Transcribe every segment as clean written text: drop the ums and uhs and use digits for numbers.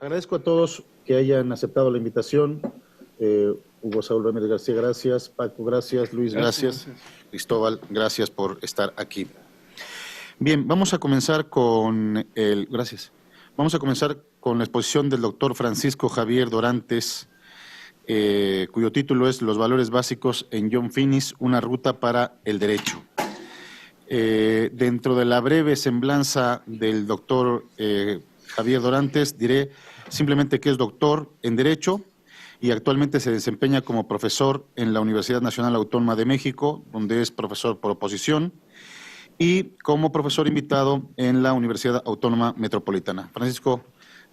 Agradezco a todos que hayan aceptado la invitación. Hugo Saúl Ramírez García, gracias. Paco, gracias. Luis, gracias. Cristóbal, gracias por estar aquí. Bien, vamos a comenzar con Vamos a comenzar con la exposición del doctor Francisco Javier Dorantes, cuyo título es Los valores básicos en John Finnis, una ruta para el derecho. Dentro de la breve semblanza del doctor Javier Dorantes, diré simplemente que es doctor en Derecho y actualmente se desempeña como profesor en la Universidad Nacional Autónoma de México, donde es profesor por oposición, y como profesor invitado en la Universidad Autónoma Metropolitana. Francisco,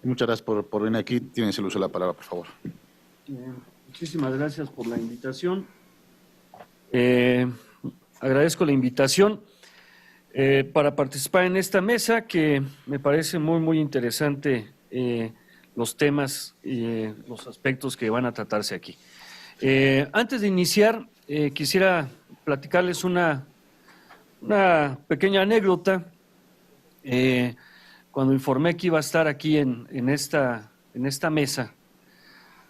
muchas gracias por venir aquí. Tienes el uso de la palabra, por favor. Muchísimas gracias por la invitación. Agradezco la invitación para participar en esta mesa, que me parece muy interesante los temas y los aspectos que van a tratarse aquí. Antes de iniciar, quisiera platicarles una pequeña anécdota. Cuando informé que iba a estar aquí en esta mesa,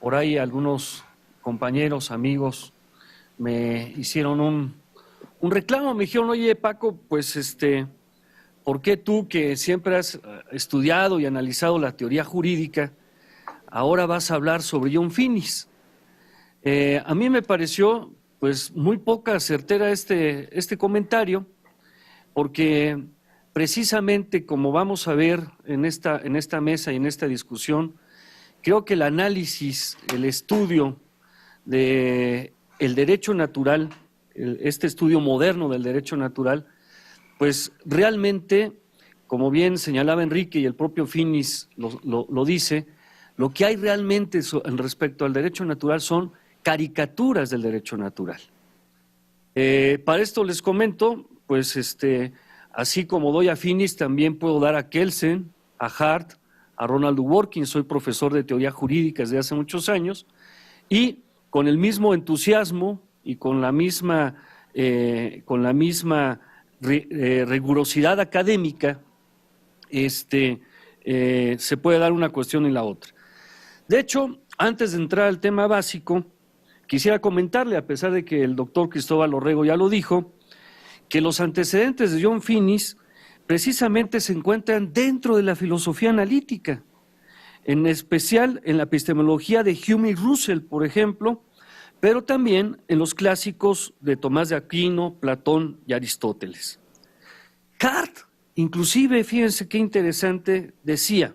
por ahí algunos compañeros, amigos, me hicieron un reclamo. Me dijeron: oye, Paco, pues ¿por qué tú, que siempre has estudiado y analizado la teoría jurídica, ahora vas a hablar sobre John Finnis? A mí me pareció pues muy poca certera este comentario, porque precisamente, como vamos a ver en esta mesa y en esta discusión, creo que el análisis, el estudio del derecho natural, este estudio moderno del derecho natural, pues realmente, como bien señalaba Enrique y el propio Finnis lo dice, lo que hay realmente respecto al derecho natural son caricaturas del derecho natural. Para esto les comento, pues así como doy a Finnis, también puedo dar a Kelsen, a Hart, a Ronald Dworkin. Soy profesor de teoría jurídica desde hace muchos años, y con el mismo entusiasmo y con la misma rigurosidad académica, se puede dar una cuestión y la otra. De hecho, antes de entrar al tema básico, quisiera comentarle, a pesar de que el doctor Cristóbal Orrego ya lo dijo, que los antecedentes de John Finnis precisamente se encuentran dentro de la filosofía analítica, en especial en la epistemología de Hume y Russell, por ejemplo, pero también en los clásicos de Tomás de Aquino, Platón y Aristóteles. Hart, inclusive, fíjense qué interesante, decía: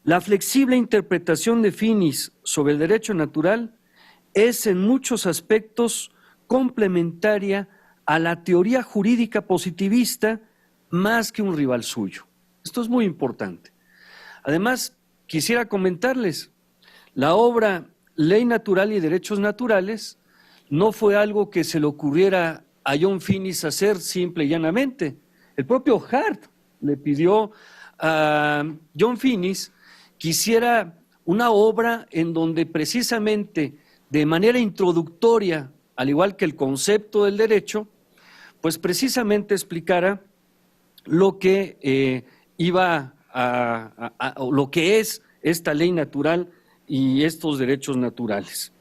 la flexible interpretación de Finnis sobre el derecho natural es en muchos aspectos complementaria a la teoría jurídica positivista más que un rival suyo. Esto es muy importante. Además, quisiera comentarles, la obra Ley Natural y Derechos Naturales no fue algo que se le ocurriera a John Finnis hacer simple y llanamente. El propio Hart le pidió a John Finnis que hiciera una obra en donde precisamente de manera introductoria, al igual que el concepto del derecho, pues precisamente explicara lo que lo que es esta ley natural y estos derechos naturales.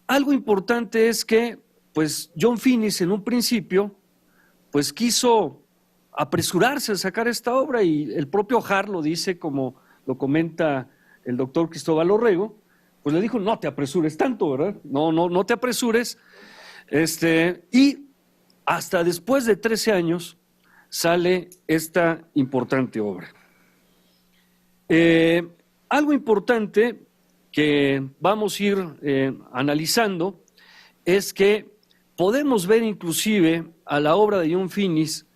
Algo importante es que, pues, John Finnis en un principio, pues quiso apresurarse a sacar esta obra, y el propio Hart lo dice, como lo comenta el doctor Cristóbal Orrego, pues le dijo: no te apresures tanto, ¿verdad? No te apresures. Y hasta después de 13 años sale esta importante obra. Algo importante que vamos a ir analizando es que podemos ver inclusive a la obra de John Finnis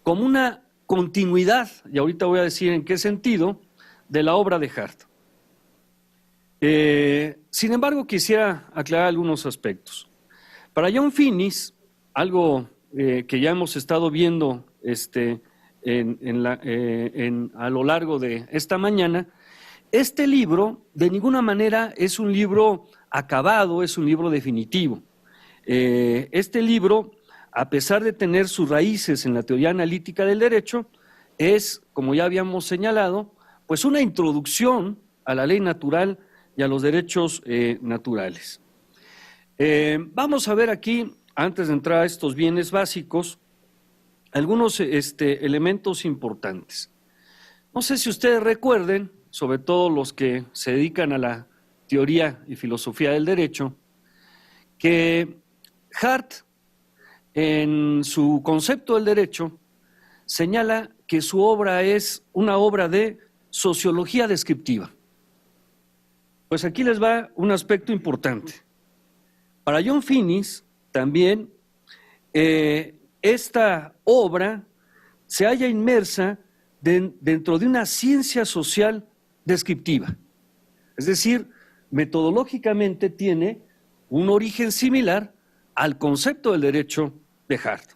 como una continuidad, y ahorita voy a decir en qué sentido, de la obra de Hart. Sin embargo, quisiera aclarar algunos aspectos. Para John Finnis, algo que ya hemos estado viendo a lo largo de esta mañana, este libro de ninguna manera es un libro acabado, es un libro definitivo. Este libro, a pesar de tener sus raíces en la teoría analítica del derecho, es, como ya habíamos señalado, pues una introducción a la ley natural y a los derechos naturales. Vamos a ver aquí, antes de entrar a estos bienes básicos, algunos elementos importantes. No sé si ustedes recuerden, sobre todo los que se dedican a la teoría y filosofía del derecho, que Hart, en su concepto del derecho, señala que su obra es una obra de sociología descriptiva. Pues aquí les va un aspecto importante. Para John Finnis, también, esta obra se halla inmersa dentro de una ciencia social descriptiva. Es decir, metodológicamente tiene un origen similar al concepto del derecho de Hart.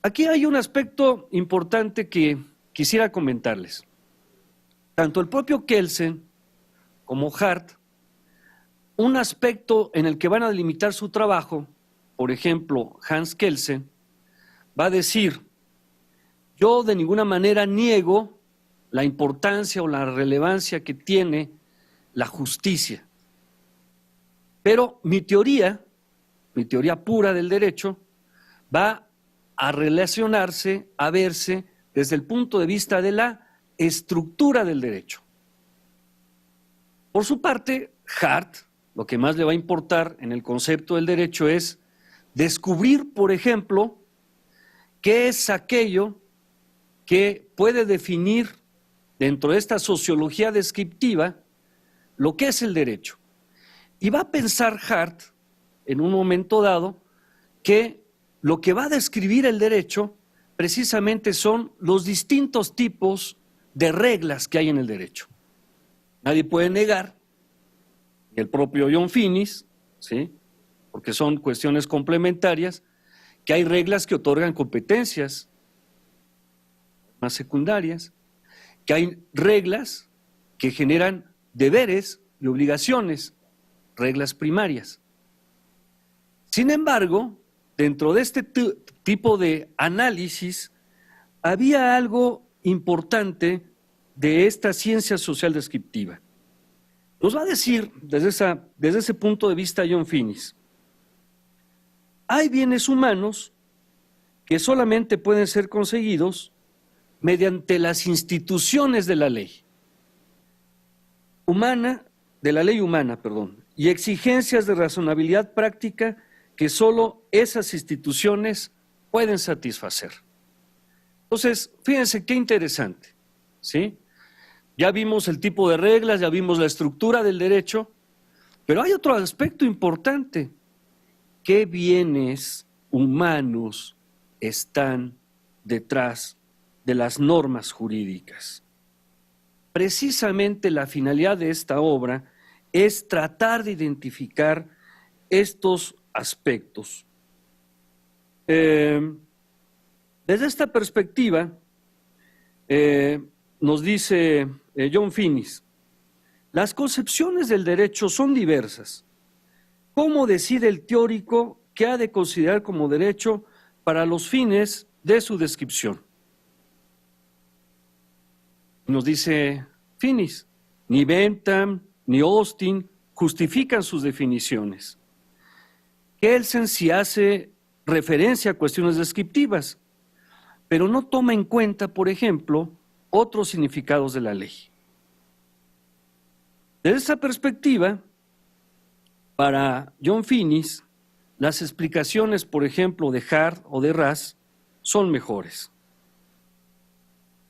Aquí hay un aspecto importante que quisiera comentarles. Tanto el propio Kelsen como Hart, un aspecto en el que van a delimitar su trabajo, por ejemplo, Hans Kelsen, va a decir: yo de ninguna manera niego la importancia o la relevancia que tiene la justicia, pero mi teoría pura del derecho, va a relacionarse, a verse desde el punto de vista de la estructura del derecho. Por su parte, Hart, lo que más le va a importar en el concepto del derecho es descubrir, por ejemplo, qué es aquello que puede definir dentro de esta sociología descriptiva lo que es el derecho. Y va a pensar Hart, en un momento dado, que lo que va a describir el derecho precisamente son los distintos tipos de reglas que hay en el derecho. Nadie puede negar, y el propio John Finnis, ¿sí?, porque son cuestiones complementarias, que hay reglas que otorgan competencias más secundarias, que hay reglas que generan deberes y obligaciones, reglas primarias. Sin embargo, dentro de este tipo de análisis, había algo importante de esta ciencia social descriptiva. Nos va a decir, desde ese punto de vista, John Finnis, hay bienes humanos que solamente pueden ser conseguidos mediante las instituciones de la ley humana, y exigencias de razonabilidad práctica que solo esas instituciones pueden satisfacer. Entonces, fíjense qué interesante, ¿sí? Ya vimos el tipo de reglas, ya vimos la estructura del derecho, pero hay otro aspecto importante. ¿Qué bienes humanos están detrás de las normas jurídicas? Precisamente la finalidad de esta obra es tratar de identificar estos aspectos. Desde esta perspectiva, nos dice John Finnis, las concepciones del derecho son diversas. ¿Cómo decide el teórico qué ha de considerar como derecho para los fines de su descripción? Nos dice Finnis, ni Bentham ni Austin justifican sus definiciones. Kelsen sí hace referencia a cuestiones descriptivas, pero no toma en cuenta, por ejemplo, otros significados de la ley. Desde esa perspectiva, para John Finnis, las explicaciones, por ejemplo, de Hart o de Raz son mejores.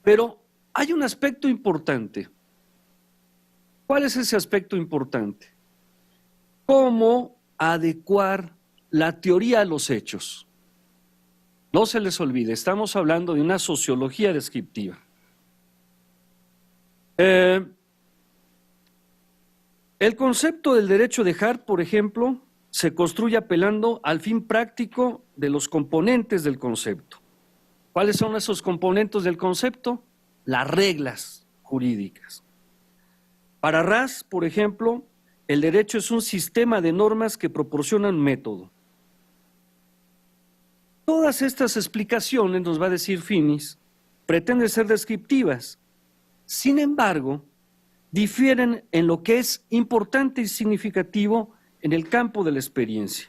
Pero hay un aspecto importante. ¿Cuál es ese aspecto importante? ¿Cómo adecuar la teoría a los hechos? No se les olvide, estamos hablando de una sociología descriptiva. El concepto del derecho de Hart, por ejemplo, se construye apelando al fin práctico de los componentes del concepto. ¿Cuáles son esos componentes del concepto? Las reglas jurídicas. Para Ras, por ejemplo, el derecho es un sistema de normas que proporcionan un método. Todas estas explicaciones, nos va a decir Finis, pretenden ser descriptivas. Sin embargo, difieren en lo que es importante y significativo en el campo de la experiencia.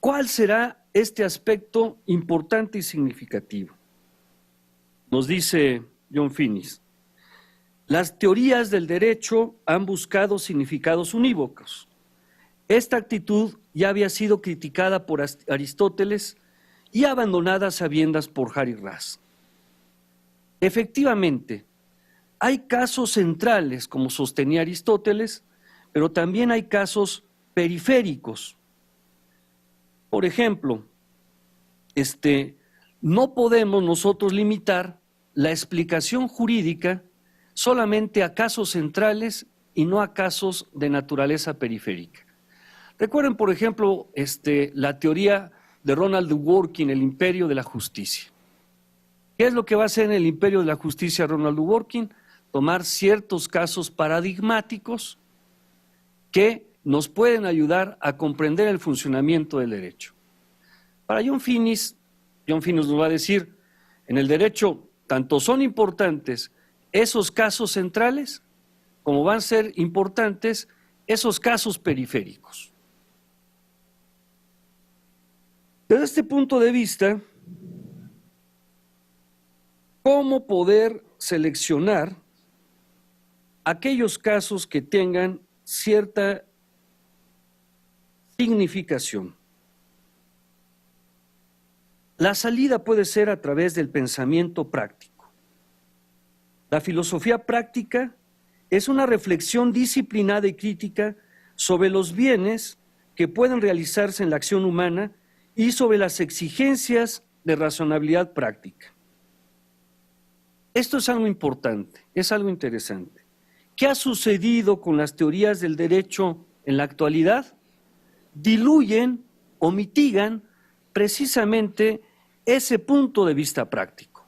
¿Cuál será este aspecto importante y significativo? Nos dice John Finis, las teorías del derecho han buscado significados unívocos. Esta actitud ya había sido criticada por Aristóteles y abandonada a sabiendas por Harry Ras. Efectivamente, hay casos centrales, como sostenía Aristóteles, pero también hay casos periféricos. Por ejemplo, no podemos nosotros limitar la explicación jurídica solamente a casos centrales y no a casos de naturaleza periférica. Recuerden, por ejemplo, la teoría de Ronald Dworkin, el imperio de la justicia. ¿Qué es lo que va a hacer en el imperio de la justicia Ronald Dworkin? Tomar ciertos casos paradigmáticos que nos pueden ayudar a comprender el funcionamiento del derecho. Para John Finis nos va a decir, en el derecho tanto son importantes esos casos centrales como van a ser importantes esos casos periféricos. Desde este punto de vista, ¿cómo poder seleccionar aquellos casos que tengan cierta significación? La salida puede ser a través del pensamiento práctico. La filosofía práctica es una reflexión disciplinada y crítica sobre los bienes que pueden realizarse en la acción humana y sobre las exigencias de razonabilidad práctica. Esto es algo importante, es algo interesante. ¿Qué ha sucedido con las teorías del derecho en la actualidad? Diluyen o mitigan precisamente ese punto de vista práctico.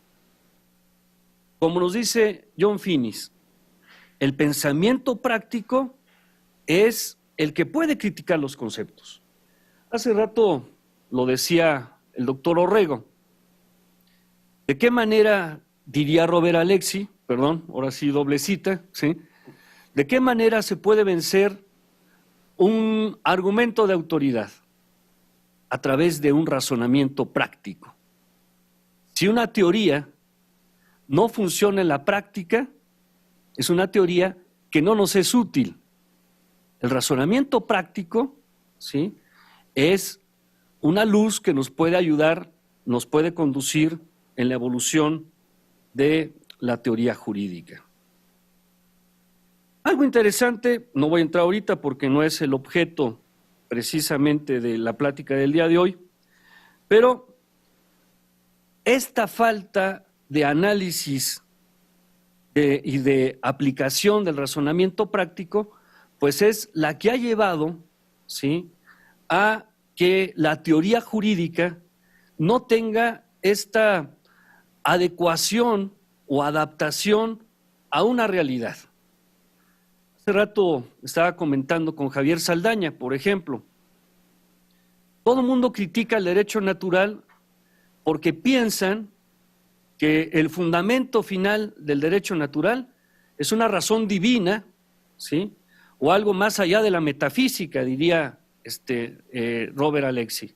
Como nos dice John Finis, el pensamiento práctico es el que puede criticar los conceptos. Hace rato lo decía el doctor Orrego. ¿De qué manera, diría Robert Alexi, perdón, ahora sí doble cita, ¿sí? ¿De qué manera se puede vencer un argumento de autoridad? A través de un razonamiento práctico. Si una teoría no funciona en la práctica, es una teoría que no nos es útil. El razonamiento práctico, ¿sí?, es una luz que nos puede ayudar, nos puede conducir en la evolución de la teoría jurídica. Algo interesante, no voy a entrar ahorita porque no es el objeto precisamente de la plática del día de hoy, pero esta falta de análisis y de aplicación del razonamiento práctico, pues es la que ha llevado, ¿sí?, a que la teoría jurídica no tenga esta adecuación o adaptación a una realidad. Hace rato estaba comentando con Javier Saldaña, por ejemplo. Todo el mundo critica el derecho natural porque piensan que el fundamento final del derecho natural es una razón divina, ¿sí?, o algo más allá de la metafísica, diría Robert Alexi,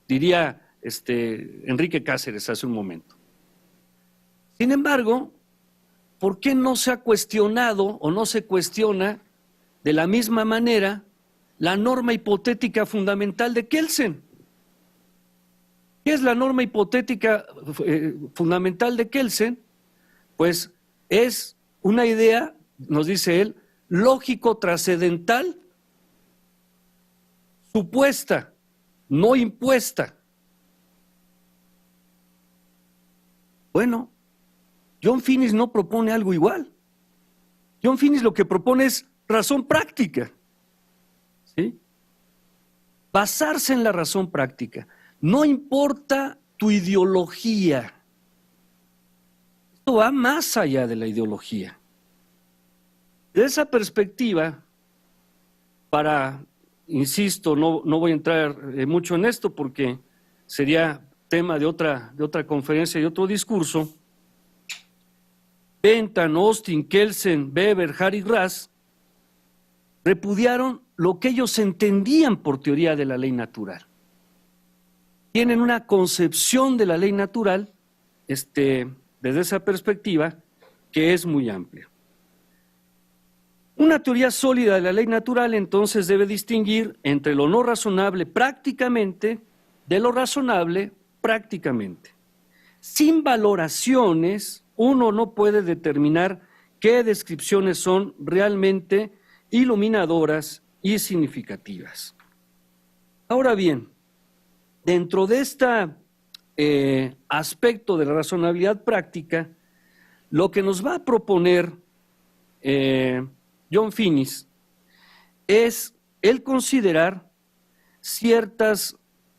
diría Enrique Cáceres hace un momento. Sin embargo, ¿por qué no se ha cuestionado o no se cuestiona de la misma manera la norma hipotética fundamental de Kelsen? ¿Qué es la norma hipotética fundamental de Kelsen? Pues es una idea, nos dice él, lógico-trascendental, supuesta, no impuesta. Bueno, John Finis no propone algo igual. John Finis lo que propone es razón práctica, ¿sí? Basarse en la razón práctica. No importa tu ideología. Esto va más allá de la ideología. De esa perspectiva, insisto, no voy a entrar mucho en esto porque sería tema de otra conferencia y otro discurso. Bentham, Austin, Kelsen, Weber, Harry Ras repudiaron lo que ellos entendían por teoría de la ley natural. Tienen una concepción de la ley natural, desde esa perspectiva, que es muy amplia. Una teoría sólida de la ley natural entonces debe distinguir entre lo no razonable prácticamente de lo razonable prácticamente. Sin valoraciones, uno no puede determinar qué descripciones son realmente iluminadoras y significativas. Ahora bien, dentro de este aspecto de la razonabilidad práctica, lo que nos va a proponer John Finnis es el considerar ciertas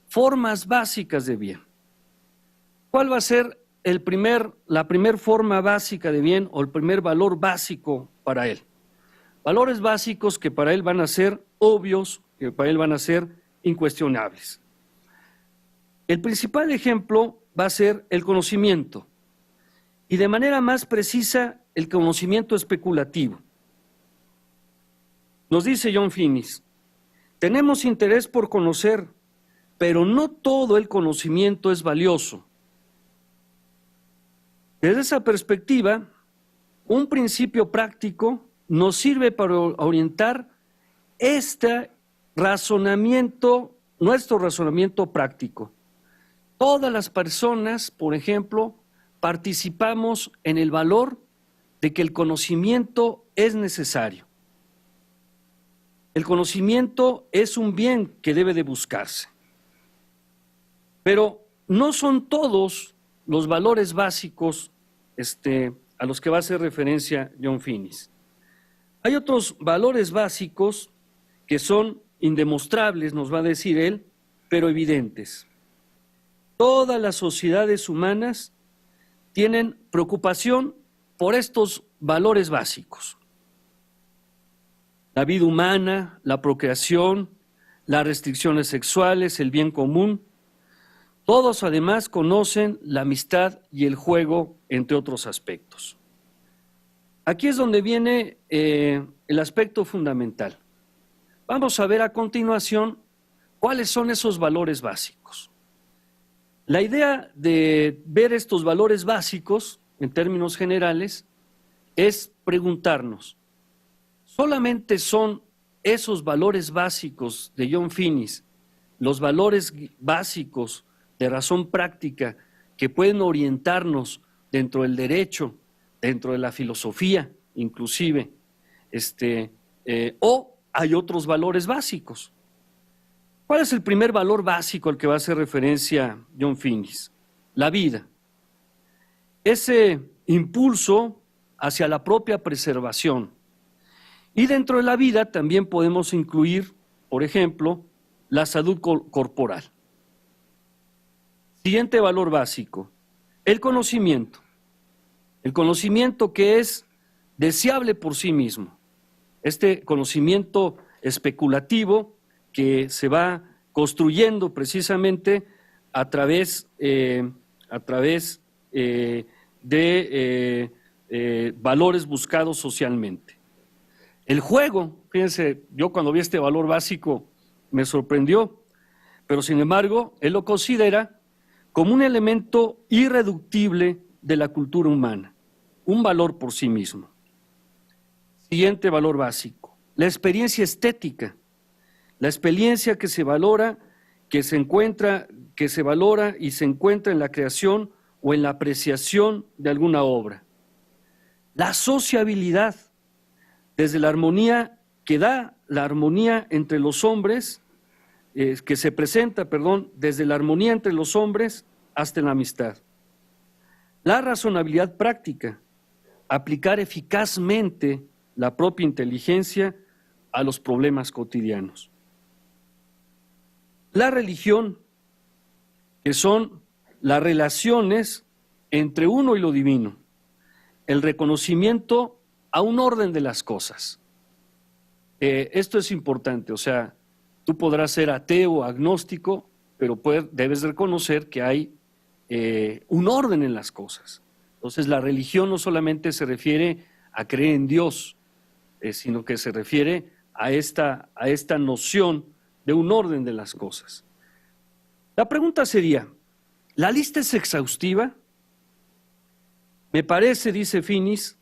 formas básicas de bien. ¿Cuál va a ser la primer forma básica de bien o el primer valor básico para él? Valores básicos que para él van a ser obvios, que para él van a ser incuestionables. El principal ejemplo va a ser el conocimiento, y de manera más precisa, el conocimiento especulativo. Nos dice John Finnis, tenemos interés por conocer, pero no todo el conocimiento es valioso. Desde esa perspectiva, un principio práctico nos sirve para orientar nuestro razonamiento práctico. Todas las personas, por ejemplo, participamos en el valor de que el conocimiento es necesario. El conocimiento es un bien que debe de buscarse. Pero no son todos los valores básicos a los que va a hacer referencia John Finnis. Hay otros valores básicos que son indemostrables, nos va a decir él, pero evidentes. Todas las sociedades humanas tienen preocupación por estos valores básicos. La vida humana, la procreación, las restricciones sexuales, el bien común. Todos además conocen la amistad y el juego, entre otros aspectos. Aquí es donde viene el aspecto fundamental. Vamos a ver a continuación cuáles son esos valores básicos. La idea de ver estos valores básicos, en términos generales, es preguntarnos, ¿solamente son esos valores básicos de John Finnis los valores básicos de razón práctica que pueden orientarnos dentro del derecho, dentro de la filosofía, inclusive, o hay otros valores básicos? ¿Cuál es el primer valor básico al que va a hacer referencia John Finnis? La vida. Ese impulso hacia la propia preservación. Y dentro de la vida también podemos incluir, por ejemplo, la salud corporal. Siguiente valor básico, el conocimiento. El conocimiento que es deseable por sí mismo. Este conocimiento especulativo que se va construyendo precisamente a través de valores buscados socialmente. El juego, fíjense, yo cuando vi este valor básico me sorprendió, pero sin embargo él lo considera como un elemento irreductible de la cultura humana, un valor por sí mismo. Siguiente valor básico, la experiencia estética. La experiencia que se valora, que se valora y se encuentra en la creación o en la apreciación de alguna obra. La sociabilidad, desde la armonía que da la armonía entre los hombres, que se presenta, desde la armonía entre los hombres hasta la amistad. La razonabilidad práctica, aplicar eficazmente la propia inteligencia a los problemas cotidianos. La religión, que son las relaciones entre uno y lo divino, el reconocimiento a un orden de las cosas. Esto es importante, o sea, tú podrás ser ateo, agnóstico, pero debes reconocer que hay un orden en las cosas. Entonces, la religión no solamente se refiere a creer en Dios, sino que se refiere a esta noción de un orden de las cosas. La pregunta sería, ¿la lista es exhaustiva? Me parece, dice Finis,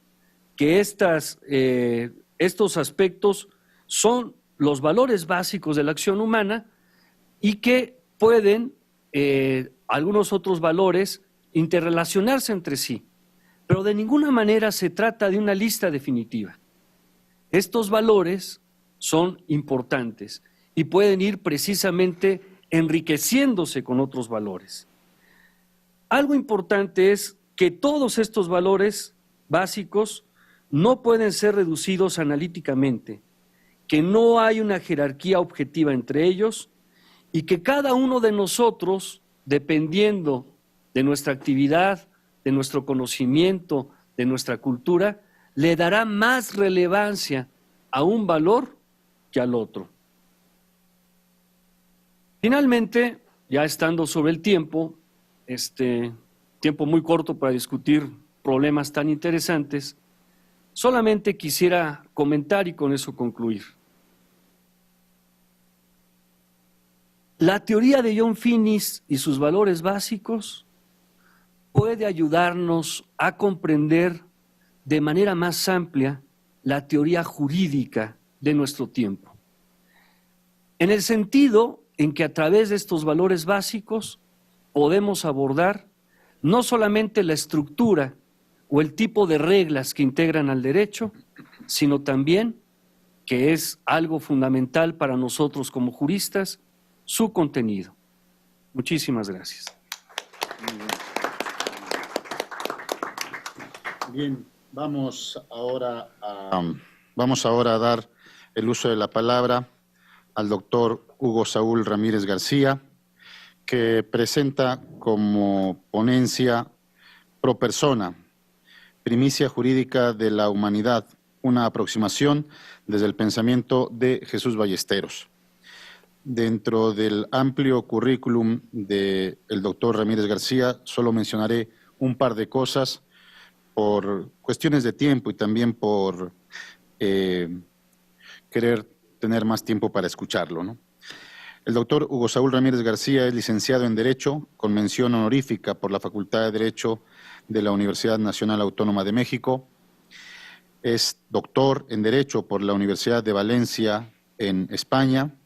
que estos aspectos son los valores básicos de la acción humana y que pueden algunos otros valores interrelacionarse entre sí, pero de ninguna manera se trata de una lista definitiva. Estos valores son importantes y pueden ir precisamente enriqueciéndose con otros valores. Algo importante es que todos estos valores básicos no pueden ser reducidos analíticamente, que no hay una jerarquía objetiva entre ellos y que cada uno de nosotros, dependiendo de nuestra actividad, de nuestro conocimiento, de nuestra cultura, le dará más relevancia a un valor que al otro. Finalmente, ya estando sobre el tiempo muy corto para discutir problemas tan interesantes, solamente quisiera comentar y con eso concluir. La teoría de John Finis y sus valores básicos puede ayudarnos a comprender de manera más amplia la teoría jurídica de nuestro tiempo, en el sentido en que a través de estos valores básicos podemos abordar no solamente la estructura o el tipo de reglas que integran al derecho, sino también, que es algo fundamental para nosotros como juristas, su contenido. Muchísimas gracias. Bien, vamos ahora a dar el uso de la palabra al doctor Hugo Saúl Ramírez García, que presenta como ponencia Pro Persona, Primicia Jurídica de la Humanidad, una aproximación desde el pensamiento de Jesús Ballesteros. Dentro del amplio currículum del doctor Ramírez García, solo mencionaré un par de cosas por cuestiones de tiempo y también por querer tener más tiempo para escucharlo, ¿no? El doctor Hugo Saúl Ramírez García es licenciado en Derecho, con mención honorífica por la Facultad de Derecho de la Universidad Nacional Autónoma de México. Es doctor en Derecho por la Universidad de Valencia en España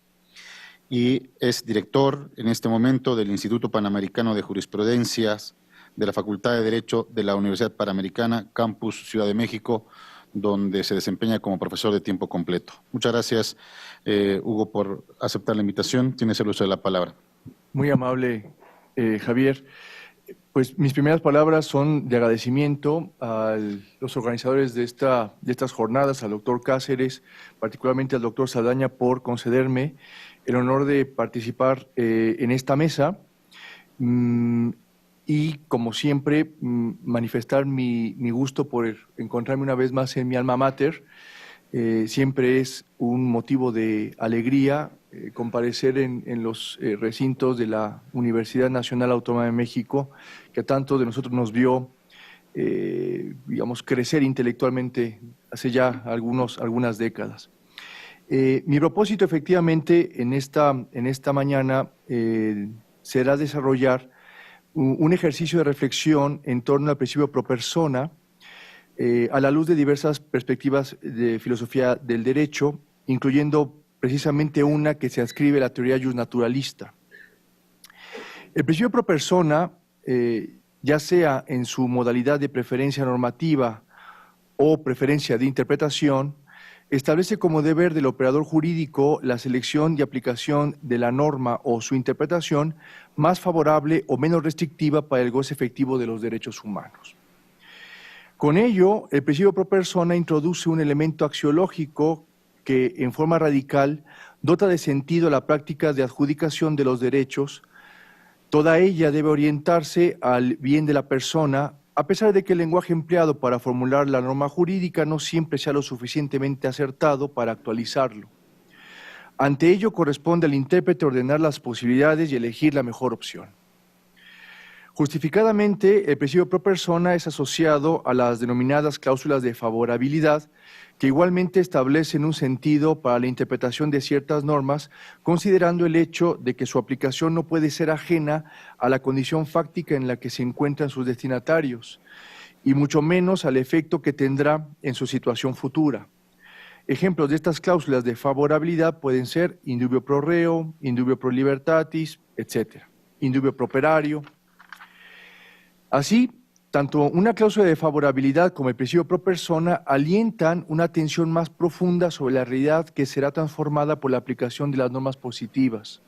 y es director en este momento del Instituto Panamericano de Jurisprudencias de la Facultad de Derecho de la Universidad Panamericana, Campus Ciudad de México, donde se desempeña como profesor de tiempo completo. Muchas gracias, Hugo, por aceptar la invitación. Tienes el uso de la palabra. Muy amable, Javier. Pues mis primeras palabras son de agradecimiento a los organizadores de estas jornadas, al doctor Cáceres, particularmente al doctor Saldaña, por concederme el honor de participar en esta mesa. Y, como siempre, manifestar mi gusto por encontrarme una vez más en mi alma mater. Siempre es un motivo de alegría comparecer en los recintos de la Universidad Nacional Autónoma de México, que a tanto de nosotros nos vio, crecer intelectualmente hace ya algunas décadas. Mi propósito, efectivamente, en esta mañana será desarrollar un ejercicio de reflexión en torno al principio pro persona, a la luz de diversas perspectivas de filosofía del derecho, incluyendo precisamente una que se adscribe a la teoría justnaturalista. El principio pro persona, ya sea en su modalidad de preferencia normativa o preferencia de interpretación, establece como deber del operador jurídico la selección y aplicación de la norma o su interpretación más favorable o menos restrictiva para el goce efectivo de los derechos humanos. Con ello, el principio pro persona introduce un elemento axiológico que, en forma radical, dota de sentido la práctica de adjudicación de los derechos, Toda ella debe orientarse al bien de la persona, a pesar de que el lenguaje empleado para formular la norma jurídica no siempre sea lo suficientemente acertado para actualizarlo. Ante ello corresponde al intérprete ordenar las posibilidades y elegir la mejor opción. Justificadamente, el principio pro persona es asociado a las denominadas cláusulas de favorabilidad, que igualmente establecen un sentido para la interpretación de ciertas normas, considerando el hecho de que su aplicación no puede ser ajena a la condición fáctica en la que se encuentran sus destinatarios, y mucho menos al efecto que tendrá en su situación futura. Ejemplos de estas cláusulas de favorabilidad pueden ser indubio pro reo, indubio pro libertatis, etc., indubio pro operario. Así, tanto una cláusula de favorabilidad como el principio pro persona alientan una atención más profunda sobre la realidad que será transformada por la aplicación de las normas positivas.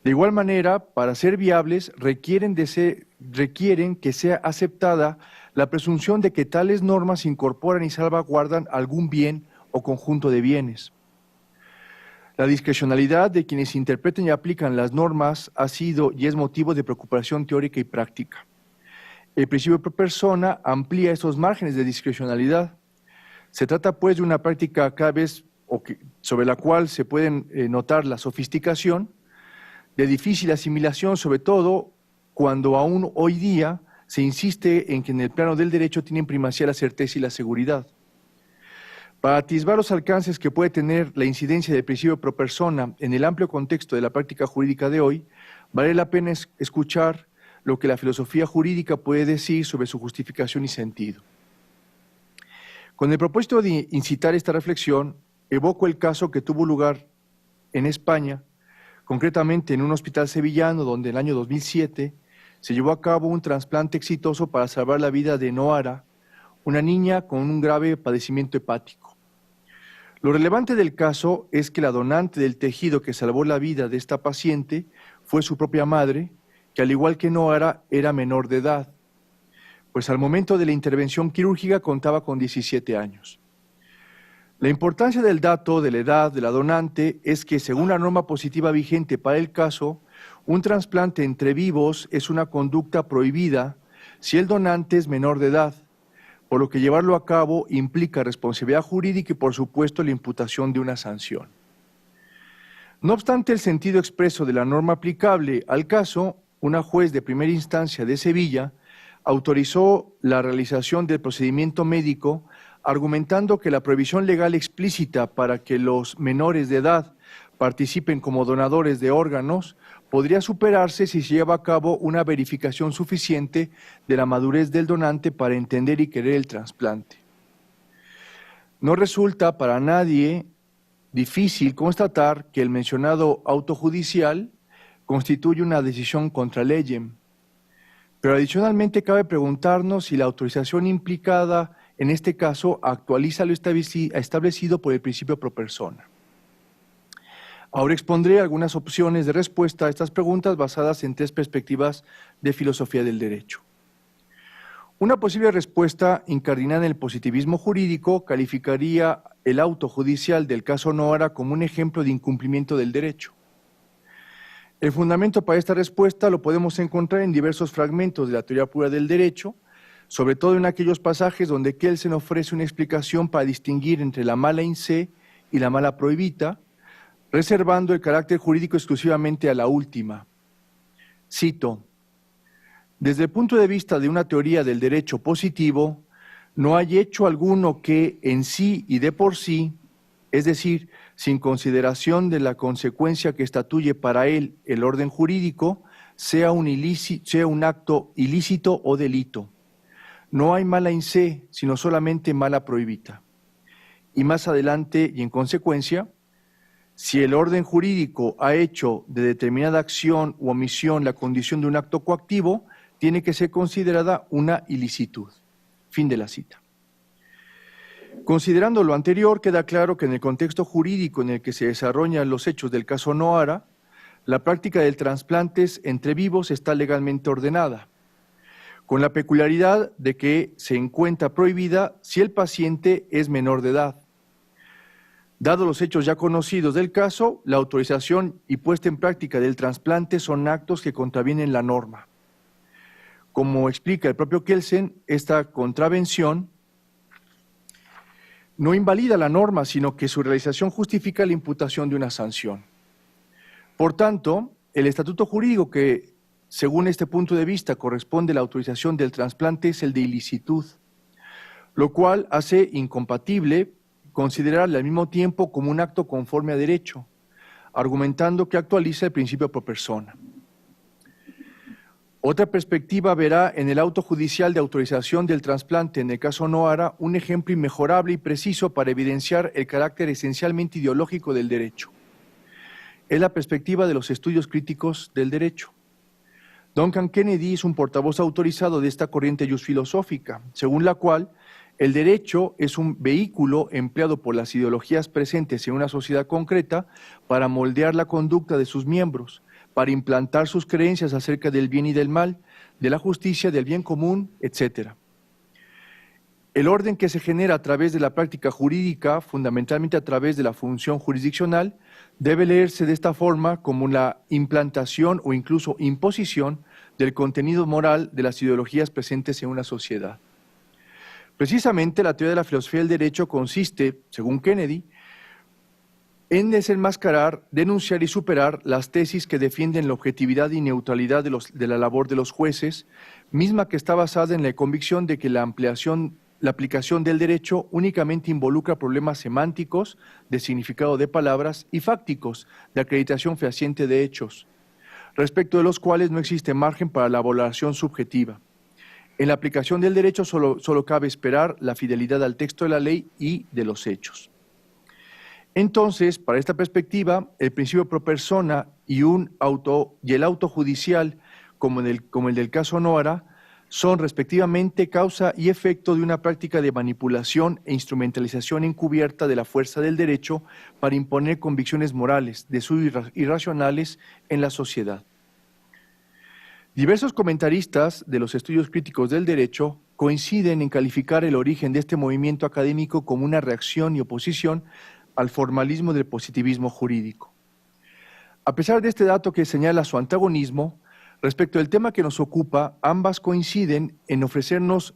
De igual manera, para ser viables, requieren que sea aceptada la presunción de que tales normas incorporan y salvaguardan algún bien o conjunto de bienes. La discrecionalidad de quienes interpreten y aplican las normas ha sido y es motivo de preocupación teórica y práctica. El principio pro persona amplía estos márgenes de discrecionalidad. Se trata pues de una práctica cada vez sobre la cual se puede notar la sofisticación, de difícil asimilación, sobre todo cuando aún hoy día se insiste en que en el plano del derecho tienen primacía la certeza y la seguridad. Para atisbar los alcances que puede tener la incidencia del principio pro persona en el amplio contexto de la práctica jurídica de hoy, vale la pena escuchar lo que la filosofía jurídica puede decir sobre su justificación y sentido. Con el propósito de incitar esta reflexión, evoco el caso que tuvo lugar en España, concretamente en un hospital sevillano donde en el año 2007 se llevó a cabo un trasplante exitoso para salvar la vida de Noara, una niña con un grave padecimiento hepático. Lo relevante del caso es que la donante del tejido que salvó la vida de esta paciente fue su propia madre, que al igual que Noara era menor de edad, pues al momento de la intervención quirúrgica contaba con 17 años. La importancia del dato de la edad de la donante es que, según la norma positiva vigente para el caso, un trasplante entre vivos es una conducta prohibida si el donante es menor de edad, por lo que llevarlo a cabo implica responsabilidad jurídica y, por supuesto, la imputación de una sanción. No obstante el sentido expreso de la norma aplicable al caso, una juez de primera instancia de Sevilla autorizó la realización del procedimiento médico argumentando que la prohibición legal explícita para que los menores de edad participen como donadores de órganos podría superarse si se lleva a cabo una verificación suficiente de la madurez del donante para entender y querer el trasplante. No resulta para nadie difícil constatar que el mencionado auto judicial constituye una decisión contra legem, pero adicionalmente cabe preguntarnos si la autorización implicada en este caso actualiza lo establecido por el principio pro persona. Ahora expondré algunas opciones de respuesta a estas preguntas basadas en 3 perspectivas de filosofía del derecho. Una posible respuesta incardinada en el positivismo jurídico calificaría el auto judicial del caso Noara como un ejemplo de incumplimiento del derecho. El fundamento para esta respuesta lo podemos encontrar en diversos fragmentos de la teoría pura del derecho, sobre todo en aquellos pasajes donde Kelsen ofrece una explicación para distinguir entre la mala in se y la mala prohibita, reservando el carácter jurídico exclusivamente a la última. Cito: desde el punto de vista de una teoría del derecho positivo, no hay hecho alguno que en sí y de por sí, es decir, sin consideración de la consecuencia que estatuye para él el orden jurídico, sea un acto ilícito o delito. No hay mala in se, sino solamente mala prohibita. Y más adelante, y en consecuencia, si el orden jurídico ha hecho de determinada acción u omisión la condición de un acto coactivo, tiene que ser considerada una ilicitud. Fin de la cita. Considerando lo anterior, queda claro que en el contexto jurídico en el que se desarrollan los hechos del caso Noara, la práctica del trasplantes entre vivos está legalmente ordenada, con la peculiaridad de que se encuentra prohibida si el paciente es menor de edad. Dados los hechos ya conocidos del caso, la autorización y puesta en práctica del trasplante son actos que contravienen la norma. Como explica el propio Kelsen, esta contravención no invalida la norma, sino que su realización justifica la imputación de una sanción. Por tanto, el estatuto jurídico que, según este punto de vista, corresponde a la autorización del trasplante es el de ilicitud, lo cual hace incompatible considerarle al mismo tiempo como un acto conforme a derecho, argumentando que actualiza el principio pro persona. Otra perspectiva verá en el auto judicial de autorización del trasplante en el caso Nohara un ejemplo inmejorable y preciso para evidenciar el carácter esencialmente ideológico del derecho. Es la perspectiva de los estudios críticos del derecho. Duncan Kennedy es un portavoz autorizado de esta corriente filosófica, según la cual el derecho es un vehículo empleado por las ideologías presentes en una sociedad concreta para moldear la conducta de sus miembros, para implantar sus creencias acerca del bien y del mal, de la justicia, del bien común, etc. El orden que se genera a través de la práctica jurídica, fundamentalmente a través de la función jurisdiccional, debe leerse de esta forma como la implantación o incluso imposición del contenido moral de las ideologías presentes en una sociedad. Precisamente la teoría de la filosofía del derecho consiste, según Kennedy, en desenmascarar, denunciar y superar las tesis que defienden la objetividad y neutralidad de la labor de los jueces, misma que está basada en la convicción de que la aplicación del derecho únicamente involucra problemas semánticos, de significado de palabras y fácticos, de acreditación fehaciente de hechos, respecto de los cuales no existe margen para la valoración subjetiva. En la aplicación del derecho solo cabe esperar la fidelidad al texto de la ley y de los hechos. Entonces, para esta perspectiva, el principio pro persona y el auto judicial, como el del caso Nohara, son respectivamente causa y efecto de una práctica de manipulación e instrumentalización encubierta de la fuerza del derecho para imponer convicciones morales, irracionales en la sociedad. Diversos comentaristas de los estudios críticos del derecho coinciden en calificar el origen de este movimiento académico como una reacción y oposición al formalismo del positivismo jurídico. A pesar de este dato que señala su antagonismo, respecto del tema que nos ocupa, ambas coinciden en ofrecernos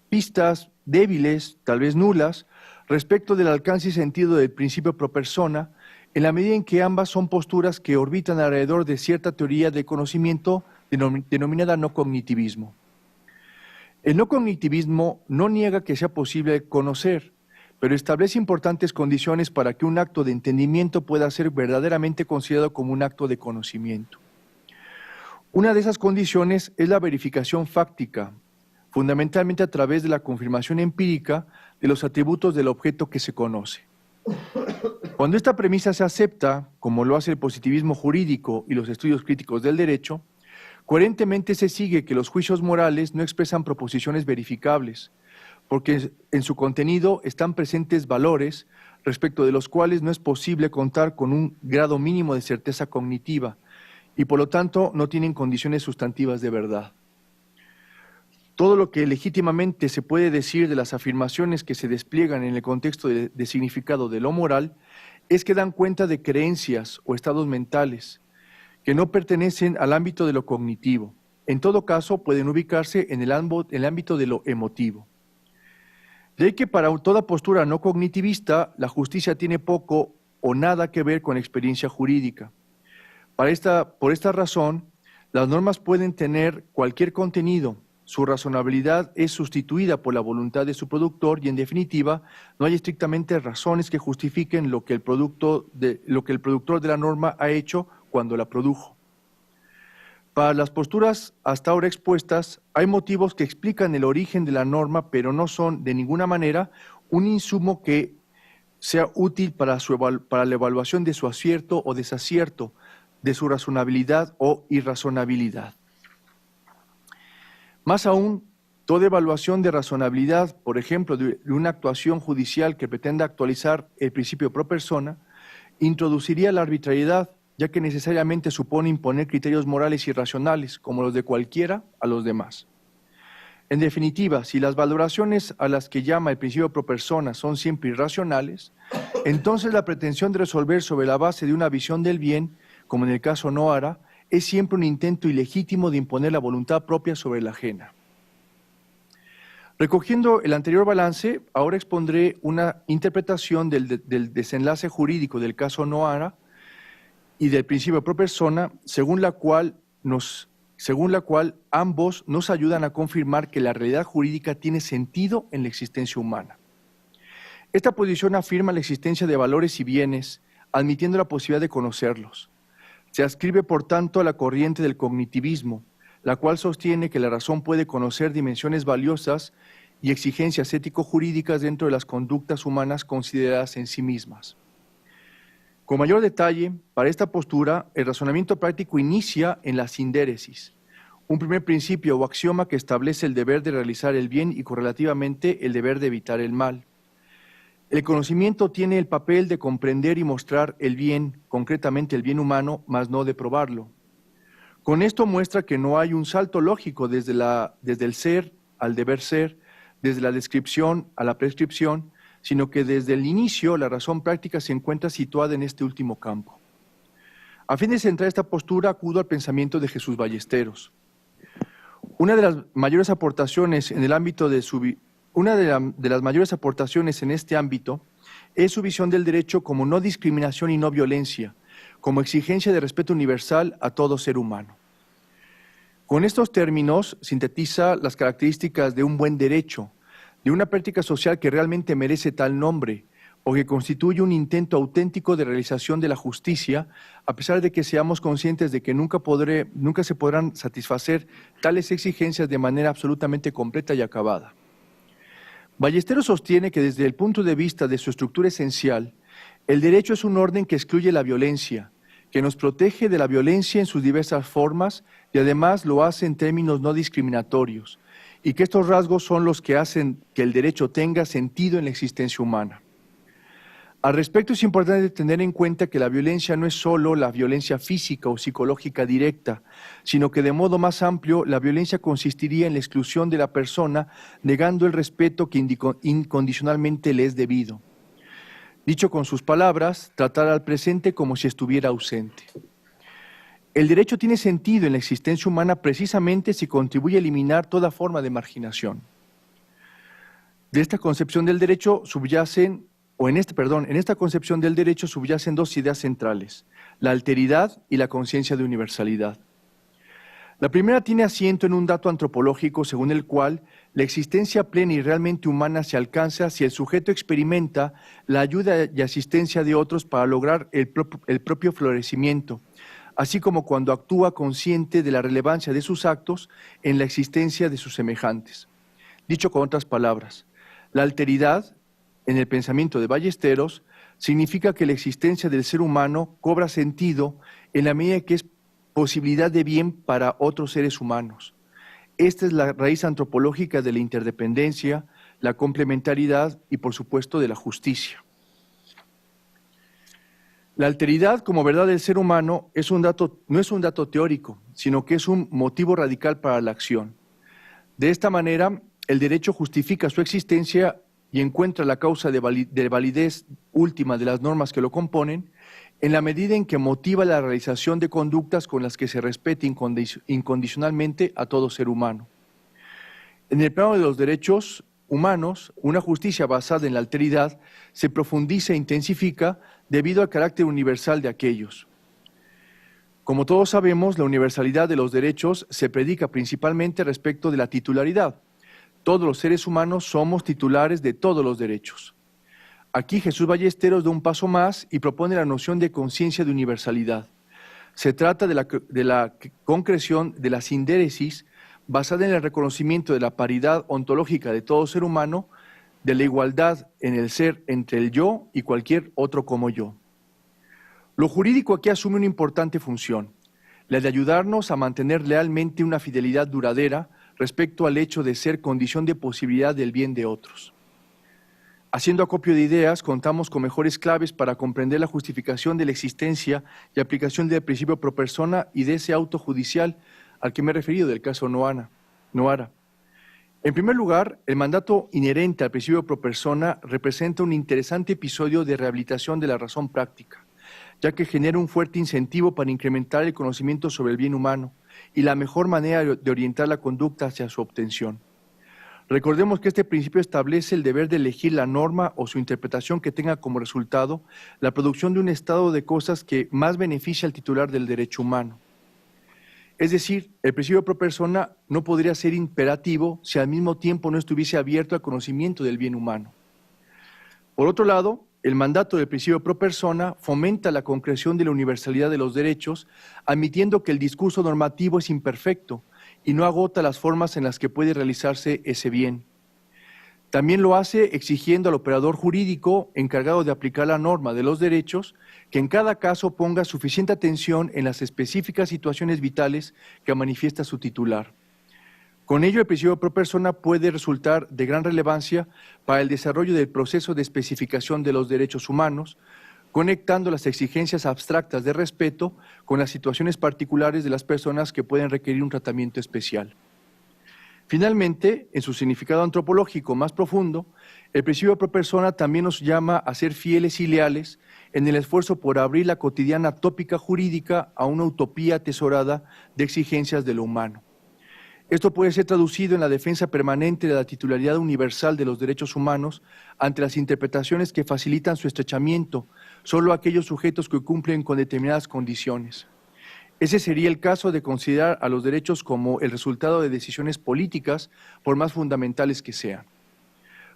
pistas débiles, tal vez nulas, respecto del alcance y sentido del principio pro persona, en la medida en que ambas son posturas que orbitan alrededor de cierta teoría de conocimiento denominada no cognitivismo. El no cognitivismo no niega que sea posible conocer, pero establece importantes condiciones para que un acto de entendimiento pueda ser verdaderamente considerado como un acto de conocimiento. Una de esas condiciones es la verificación fáctica, fundamentalmente a través de la confirmación empírica de los atributos del objeto que se conoce. Cuando esta premisa se acepta, como lo hace el positivismo jurídico y los estudios críticos del derecho, coherentemente se sigue que los juicios morales no expresan proposiciones verificables, porque en su contenido están presentes valores respecto de los cuales no es posible contar con un grado mínimo de certeza cognitiva y por lo tanto no tienen condiciones sustantivas de verdad. Todo lo que legítimamente se puede decir de las afirmaciones que se despliegan en el contexto de significado de lo moral es que dan cuenta de creencias o estados mentales que no pertenecen al ámbito de lo cognitivo. En todo caso, pueden ubicarse en el ámbito de lo emotivo. De ahí que para toda postura no cognitivista, la justicia tiene poco o nada que ver con la experiencia jurídica. Por esta razón, las normas pueden tener cualquier contenido, su razonabilidad es sustituida por la voluntad de su productor y, en definitiva, no hay estrictamente razones que justifiquen lo que el productor de la norma ha hecho cuando la produjo. Para las posturas hasta ahora expuestas, hay motivos que explican el origen de la norma, pero no son de ninguna manera un insumo que sea útil para la evaluación de su acierto o desacierto, de su razonabilidad o irrazonabilidad. Más aún, toda evaluación de razonabilidad, por ejemplo, de una actuación judicial que pretenda actualizar el principio pro persona, introduciría la arbitrariedad, ya que necesariamente supone imponer criterios morales irracionales, como los de cualquiera, a los demás. En definitiva, si las valoraciones a las que llama el principio pro persona son siempre irracionales, entonces la pretensión de resolver sobre la base de una visión del bien, como en el caso Nohara, es siempre un intento ilegítimo de imponer la voluntad propia sobre la ajena. Recogiendo el anterior balance, ahora expondré una interpretación del desenlace jurídico del caso Nohara y del principio pro persona, según la cual ambos nos ayudan a confirmar que la realidad jurídica tiene sentido en la existencia humana. Esta posición afirma la existencia de valores y bienes, admitiendo la posibilidad de conocerlos. Se adscribe, por tanto, a la corriente del cognitivismo, la cual sostiene que la razón puede conocer dimensiones valiosas y exigencias ético-jurídicas dentro de las conductas humanas consideradas en sí mismas. Con mayor detalle, para esta postura, el razonamiento práctico inicia en la sindéresis, un primer principio o axioma que establece el deber de realizar el bien y correlativamente el deber de evitar el mal. El conocimiento tiene el papel de comprender y mostrar el bien, concretamente el bien humano, mas no de probarlo. Con esto muestra que no hay un salto lógico desde el ser al deber ser, desde la descripción a la prescripción, sino que desde el inicio la razón práctica se encuentra situada en este último campo. A fin de centrar esta postura, acudo al pensamiento de Jesús Ballesteros. Una de las mayores aportaciones en el ámbito de las mayores aportaciones en este ámbito es su visión del derecho como no discriminación y no violencia, como exigencia de respeto universal a todo ser humano. Con estos términos sintetiza las características de un buen derecho, de una práctica social que realmente merece tal nombre o que constituye un intento auténtico de realización de la justicia, a pesar de que seamos conscientes de que nunca se podrán satisfacer tales exigencias de manera absolutamente completa y acabada. Ballesteros sostiene que desde el punto de vista de su estructura esencial, el derecho es un orden que excluye la violencia, que nos protege de la violencia en sus diversas formas y además lo hace en términos no discriminatorios, y que estos rasgos son los que hacen que el derecho tenga sentido en la existencia humana. Al respecto es importante tener en cuenta que la violencia no es solo la violencia física o psicológica directa, sino que de modo más amplio la violencia consistiría en la exclusión de la persona, negando el respeto que incondicionalmente le es debido. Dicho con sus palabras, tratar al presente como si estuviera ausente. El derecho tiene sentido en la existencia humana precisamente si contribuye a eliminar toda forma de marginación. De esta concepción del derecho en esta concepción del derecho subyacen dos ideas centrales, la alteridad y la conciencia de universalidad. La primera tiene asiento en un dato antropológico según el cual la existencia plena y realmente humana se alcanza si el sujeto experimenta la ayuda y asistencia de otros para lograr el propio florecimiento, así como cuando actúa consciente de la relevancia de sus actos en la existencia de sus semejantes. Dicho con otras palabras, la alteridad, en el pensamiento de Ballesteros, significa que la existencia del ser humano cobra sentido en la medida que es posibilidad de bien para otros seres humanos. Esta es la raíz antropológica de la interdependencia, la complementariedad y, por supuesto, de la justicia. La alteridad como verdad del ser humano no es un dato teórico, sino que es un motivo radical para la acción. De esta manera, el derecho justifica su existencia y encuentra la causa de validez última de las normas que lo componen, en la medida en que motiva la realización de conductas con las que se respete incondicionalmente a todo ser humano. En el plano de los derechos humanos, una justicia basada en la alteridad se profundiza e intensifica debido al carácter universal de aquellos. Como todos sabemos, la universalidad de los derechos se predica principalmente respecto de la titularidad. Todos los seres humanos somos titulares de todos los derechos. Aquí Jesús Ballesteros da un paso más y propone la noción de conciencia de universalidad. Se trata de la concreción de la sindéresis basada en el reconocimiento de la paridad ontológica de todo ser humano, de la igualdad en el ser entre el yo y cualquier otro como yo. Lo jurídico aquí asume una importante función, la de ayudarnos a mantener lealmente una fidelidad duradera respecto al hecho de ser condición de posibilidad del bien de otros. Haciendo acopio de ideas, contamos con mejores claves para comprender la justificación de la existencia y aplicación del principio pro persona y de ese auto judicial al que me he referido del caso Nohara. En primer lugar, el mandato inherente al principio pro persona representa un interesante episodio de rehabilitación de la razón práctica, ya que genera un fuerte incentivo para incrementar el conocimiento sobre el bien humano y la mejor manera de orientar la conducta hacia su obtención. Recordemos que este principio establece el deber de elegir la norma o su interpretación que tenga como resultado la producción de un estado de cosas que más beneficie al titular del derecho humano. Es decir, el principio pro persona no podría ser imperativo si al mismo tiempo no estuviese abierto al conocimiento del bien humano. Por otro lado, el mandato del principio pro persona fomenta la concreción de la universalidad de los derechos, admitiendo que el discurso normativo es imperfecto y no agota las formas en las que puede realizarse ese bien. También lo hace exigiendo al operador jurídico encargado de aplicar la norma de los derechos que en cada caso ponga suficiente atención en las específicas situaciones vitales que manifiesta su titular. Con ello, el principio pro persona puede resultar de gran relevancia para el desarrollo del proceso de especificación de los derechos humanos, conectando las exigencias abstractas de respeto con las situaciones particulares de las personas que pueden requerir un tratamiento especial. Finalmente, en su significado antropológico más profundo, el principio pro persona también nos llama a ser fieles y leales en el esfuerzo por abrir la cotidiana tópica jurídica a una utopía atesorada de exigencias de lo humano. Esto puede ser traducido en la defensa permanente de la titularidad universal de los derechos humanos ante las interpretaciones que facilitan su estrechamiento solo a aquellos sujetos que cumplen con determinadas condiciones. Ese sería el caso de considerar a los derechos como el resultado de decisiones políticas, por más fundamentales que sean.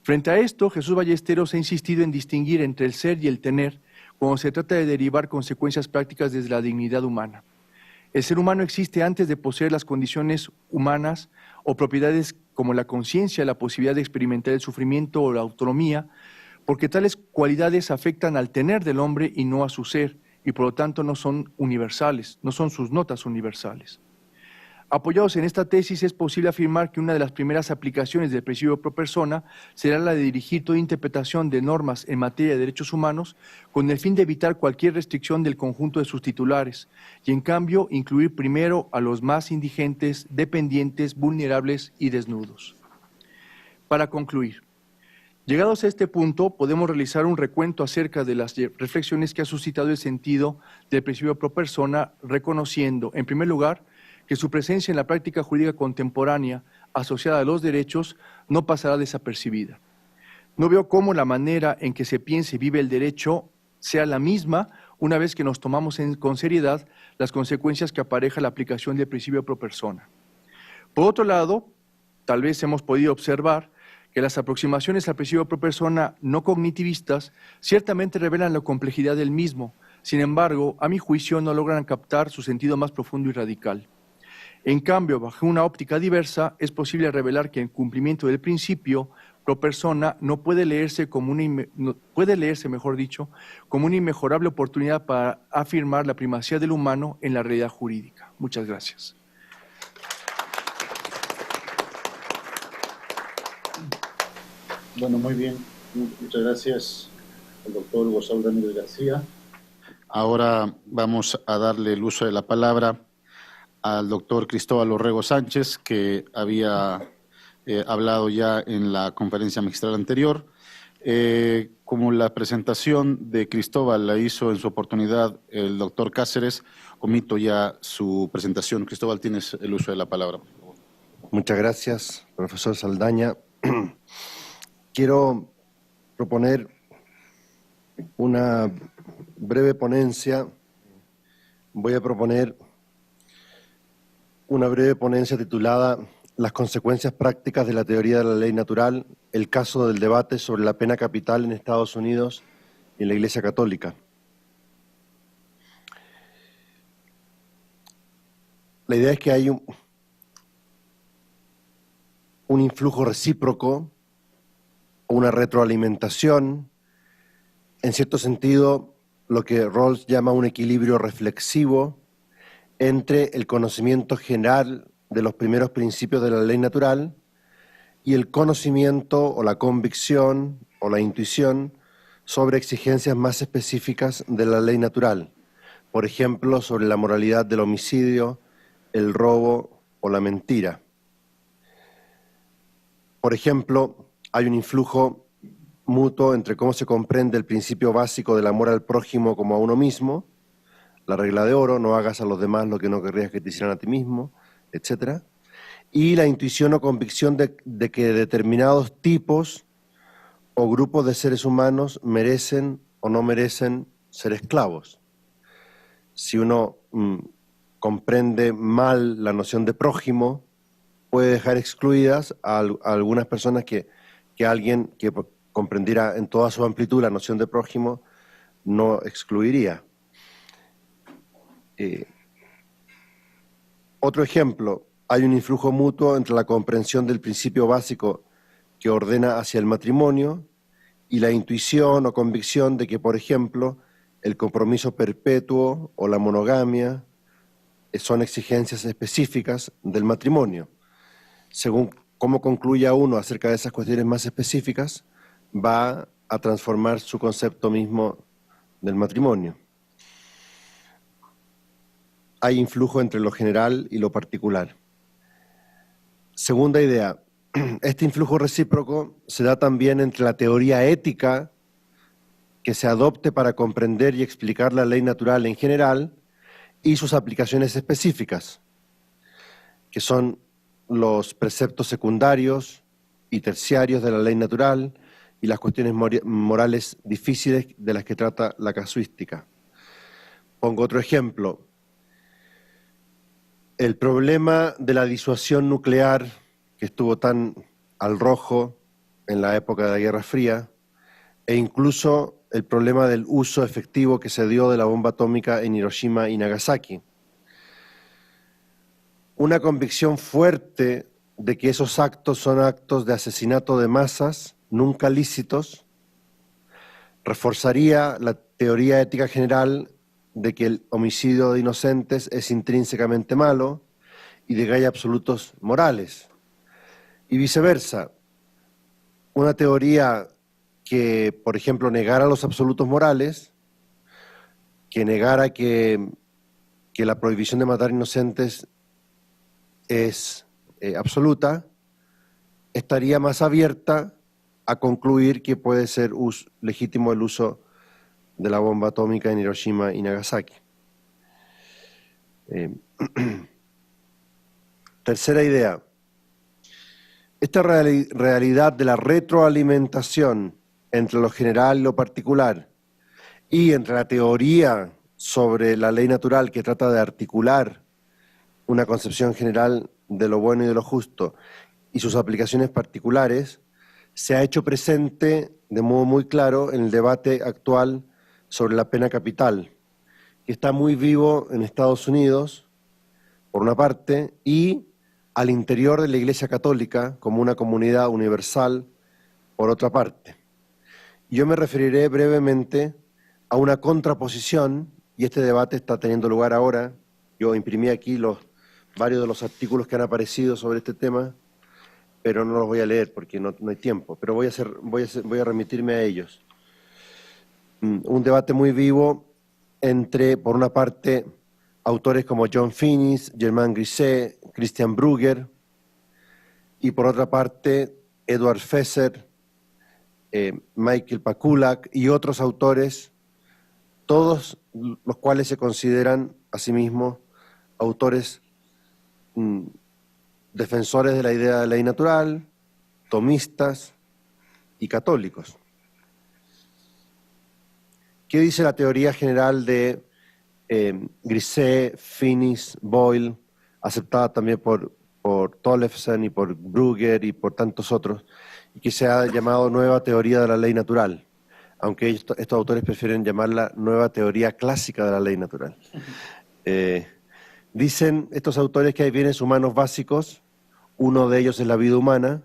Frente a esto, Jesús Ballesteros ha insistido en distinguir entre el ser y el tener cuando se trata de derivar consecuencias prácticas desde la dignidad humana. El ser humano existe antes de poseer las condiciones humanas o propiedades como la conciencia, la posibilidad de experimentar el sufrimiento o la autonomía, porque tales cualidades afectan al tener del hombre y no a su ser, y por lo tanto no son universales, no son sus notas universales. Apoyados en esta tesis, es posible afirmar que una de las primeras aplicaciones del principio pro persona será la de dirigir toda interpretación de normas en materia de derechos humanos con el fin de evitar cualquier restricción del conjunto de sus titulares y, en cambio, incluir primero a los más indigentes, dependientes, vulnerables y desnudos. Para concluir, llegados a este punto, podemos realizar un recuento acerca de las reflexiones que ha suscitado el sentido del principio pro persona, reconociendo, en primer lugar, que su presencia en la práctica jurídica contemporánea asociada a los derechos no pasará desapercibida. No veo cómo la manera en que se piensa y vive el derecho sea la misma una vez que nos tomamos con seriedad las consecuencias que apareja la aplicación del principio pro persona. Por otro lado, tal vez hemos podido observar que las aproximaciones al principio pro persona no cognitivistas ciertamente revelan la complejidad del mismo, sin embargo, a mi juicio no logran captar su sentido más profundo y radical. En cambio, bajo una óptica diversa, es posible revelar que el cumplimiento del principio pro persona no puede leerse como como una inmejorable oportunidad para afirmar la primacía del humano en la realidad jurídica. Muchas gracias. Bueno, muy bien. Muchas gracias al doctor Hugo Saúl Ramírez García. Ahora vamos a darle el uso de la palabra al doctor Cristóbal Orrego Sánchez, que había hablado ya en la conferencia magistral anterior. Como la presentación de Cristóbal la hizo en su oportunidad el doctor Cáceres, omito ya su presentación. Cristóbal, tienes el uso de la palabra. Muchas gracias, profesor Saldaña. Quiero proponer una breve ponencia. Voy a proponer una breve ponencia titulada Las consecuencias prácticas de la teoría de la ley natural, el caso del debate sobre la pena capital en Estados Unidos y en la Iglesia Católica. La idea es que hay un influjo recíproco, una retroalimentación, en cierto sentido, lo que Rawls llama un equilibrio reflexivo entre el conocimiento general de los primeros principios de la ley natural y el conocimiento o la convicción o la intuición sobre exigencias más específicas de la ley natural, por ejemplo, sobre la moralidad del homicidio, el robo o la mentira. Por ejemplo, hay un influjo mutuo entre cómo se comprende el principio básico del amor al prójimo como a uno mismo, la regla de oro, no hagas a los demás lo que no querrías que te hicieran a ti mismo, etc. Y la intuición o convicción de que determinados tipos o grupos de seres humanos merecen o no merecen ser esclavos. Si uno comprende mal la noción de prójimo, puede dejar excluidas a algunas personas que alguien que comprendiera en toda su amplitud la noción de prójimo no excluiría. Otro ejemplo, hay un influjo mutuo entre la comprensión del principio básico que ordena hacia el matrimonio y la intuición o convicción de que, por ejemplo, el compromiso perpetuo o la monogamia son exigencias específicas del matrimonio. Según cómo concluya uno acerca de esas cuestiones más específicas, va a transformar su concepto mismo del matrimonio. Hay influjo entre lo general y lo particular. Segunda idea, este influjo recíproco se da también entre la teoría ética que se adopte para comprender y explicar la ley natural en general y sus aplicaciones específicas, que son los preceptos secundarios y terciarios de la ley natural y las cuestiones morales difíciles de las que trata la casuística. Pongo otro ejemplo. El problema de la disuasión nuclear, que estuvo tan al rojo en la época de la Guerra Fría, e incluso el problema del uso efectivo que se dio de la bomba atómica en Hiroshima y Nagasaki. Una convicción fuerte de que esos actos son actos de asesinato de masas, nunca lícitos, reforzaría la teoría ética general de que el homicidio de inocentes es intrínsecamente malo y de que hay absolutos morales. Y viceversa, una teoría que, por ejemplo, negara los absolutos morales, que negara que la prohibición de matar inocentes es absoluta, estaría más abierta a concluir que puede ser legítimo el uso de la bomba atómica en Hiroshima y Nagasaki. Tercera idea. Esta realidad de la retroalimentación entre lo general y lo particular y entre la teoría sobre la ley natural que trata de articular una concepción general de lo bueno y de lo justo y sus aplicaciones particulares se ha hecho presente de modo muy claro en el debate actual sobre la pena capital, que está muy vivo en Estados Unidos, por una parte, y al interior de la Iglesia Católica como una comunidad universal, por otra parte. Yo me referiré brevemente a una contraposición, y este debate está teniendo lugar ahora. Yo imprimí aquí varios de los artículos que han aparecido sobre este tema, pero no los voy a leer porque no hay tiempo, pero voy a remitirme a ellos. Un debate muy vivo entre, por una parte, autores como John Finnis, Germain Grisset, Christian Brugger, y por otra parte, Edward Fesser, Michael Pakulak y otros autores, todos los cuales se consideran a sí mismos autores defensores de la idea de ley natural, tomistas y católicos. ¿Qué dice la teoría general de Grisset, Finnis, Boyle, aceptada también por Tollefsen y por Brugger y por tantos otros, y que se ha llamado nueva teoría de la ley natural, aunque estos autores prefieren llamarla nueva teoría clásica de la ley natural? Dicen estos autores que hay bienes humanos básicos, uno de ellos es la vida humana,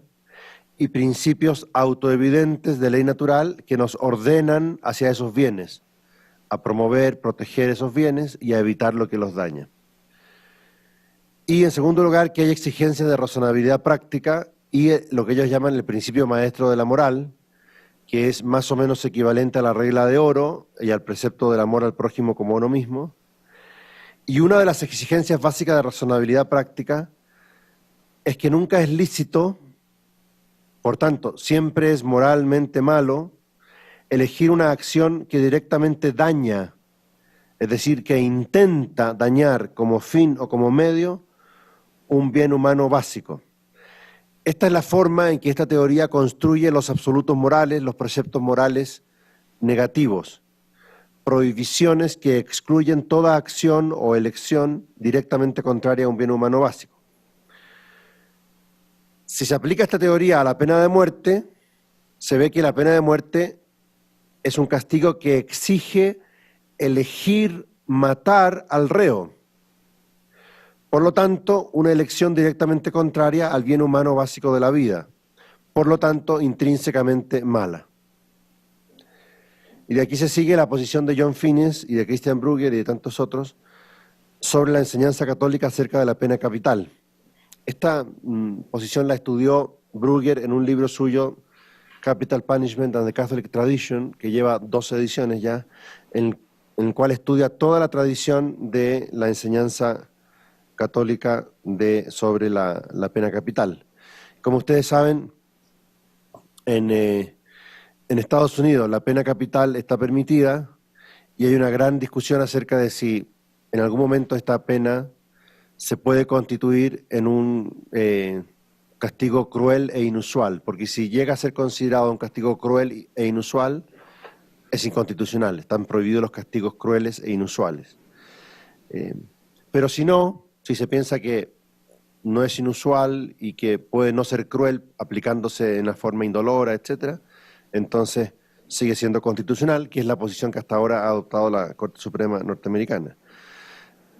y principios autoevidentes de ley natural que nos ordenan hacia esos bienes, a promover, proteger esos bienes y a evitar lo que los daña. Y en segundo lugar, que hay exigencias de razonabilidad práctica y lo que ellos llaman el principio maestro de la moral, que es más o menos equivalente a la regla de oro y al precepto del amor al prójimo como a uno mismo. Y una de las exigencias básicas de razonabilidad práctica es que nunca es lícito Por tanto, siempre es moralmente malo elegir una acción que directamente daña, es decir, que intenta dañar como fin o como medio un bien humano básico. Esta es la forma en que esta teoría construye los absolutos morales, los preceptos morales negativos, prohibiciones que excluyen toda acción o elección directamente contraria a un bien humano básico. Si se aplica esta teoría a la pena de muerte, se ve que la pena de muerte es un castigo que exige elegir matar al reo. Por lo tanto, una elección directamente contraria al bien humano básico de la vida. Por lo tanto, intrínsecamente mala. Y de aquí se sigue la posición de John Finnes y de Christian Bruegger y de tantos otros sobre la enseñanza católica acerca de la pena capital. Esta posición la estudió Bruegger en un libro suyo, Capital Punishment and the Catholic Tradition, que lleva 2 ediciones ya, en el cual estudia toda la tradición de la enseñanza católica sobre la pena capital. Como ustedes saben, en Estados Unidos la pena capital está permitida y hay una gran discusión acerca de si en algún momento esta pena se puede constituir en un castigo cruel e inusual, porque si llega a ser considerado un castigo cruel e inusual, es inconstitucional, están prohibidos los castigos crueles e inusuales. Pero si no, si se piensa que no es inusual y que puede no ser cruel aplicándose en la forma indolora, etcétera, entonces sigue siendo constitucional, que es la posición que hasta ahora ha adoptado la Corte Suprema norteamericana,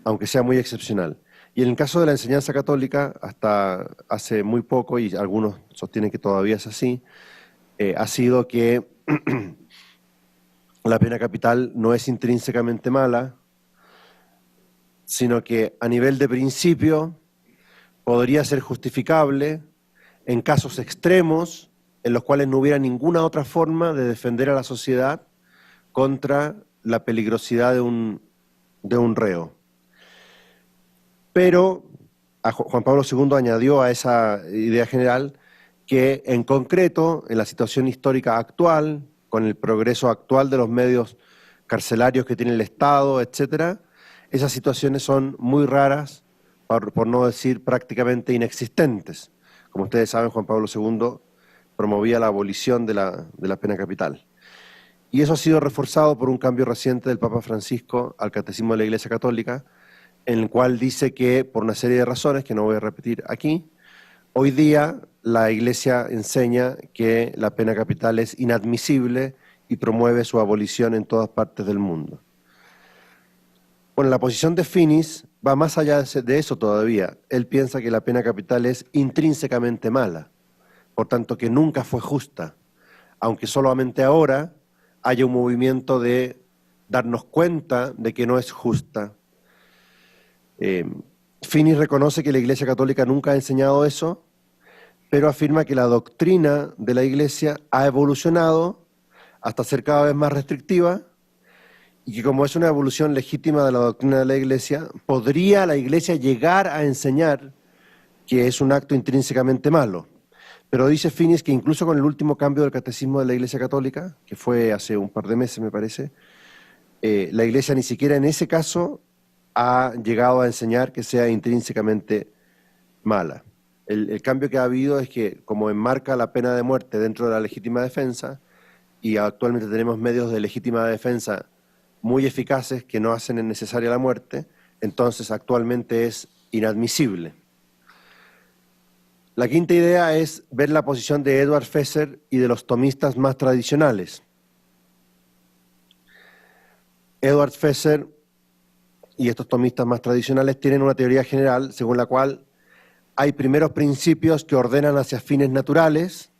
aunque sea muy excepcional. Y en el caso de la enseñanza católica, hasta hace muy poco, y algunos sostienen que todavía es así, ha sido que la pena capital no es intrínsecamente mala, sino que a nivel de principio podría ser justificable en casos extremos en los cuales no hubiera ninguna otra forma de defender a la sociedad contra la peligrosidad de un reo. Pero Juan Pablo II añadió a esa idea general que en concreto, en la situación histórica actual, con el progreso actual de los medios carcelarios que tiene el Estado, etcétera, esas situaciones son muy raras, por no decir prácticamente inexistentes. Como ustedes saben, Juan Pablo II promovía la abolición de la pena capital. Y eso ha sido reforzado por un cambio reciente del Papa Francisco al Catecismo de la Iglesia Católica, en el cual dice que, por una serie de razones que no voy a repetir aquí, hoy día la Iglesia enseña que la pena capital es inadmisible y promueve su abolición en todas partes del mundo. Bueno, la posición de Finnes va más allá de eso todavía. Él piensa que la pena capital es intrínsecamente mala, por tanto que nunca fue justa, aunque solamente ahora haya un movimiento de darnos cuenta de que no es justa. Finnes reconoce que la Iglesia Católica nunca ha enseñado eso, pero afirma que la doctrina de la Iglesia ha evolucionado hasta ser cada vez más restrictiva y que como es una evolución legítima de la doctrina de la Iglesia, podría la Iglesia llegar a enseñar que es un acto intrínsecamente malo. Pero dice Finnes que incluso con el último cambio del Catecismo de la Iglesia Católica, que fue hace un par de meses me parece, la Iglesia ni siquiera en ese caso ha llegado a enseñar que sea intrínsecamente mala. El cambio que ha habido es que, como enmarca la pena de muerte dentro de la legítima defensa, y actualmente tenemos medios de legítima defensa muy eficaces que no hacen necesaria la muerte, entonces actualmente es inadmisible. La quinta idea es ver la posición de Edward Fesser y de los tomistas más tradicionales. Edward Fesser y estos tomistas más tradicionales tienen una teoría general según la cual hay primeros principios que ordenan hacia fines naturales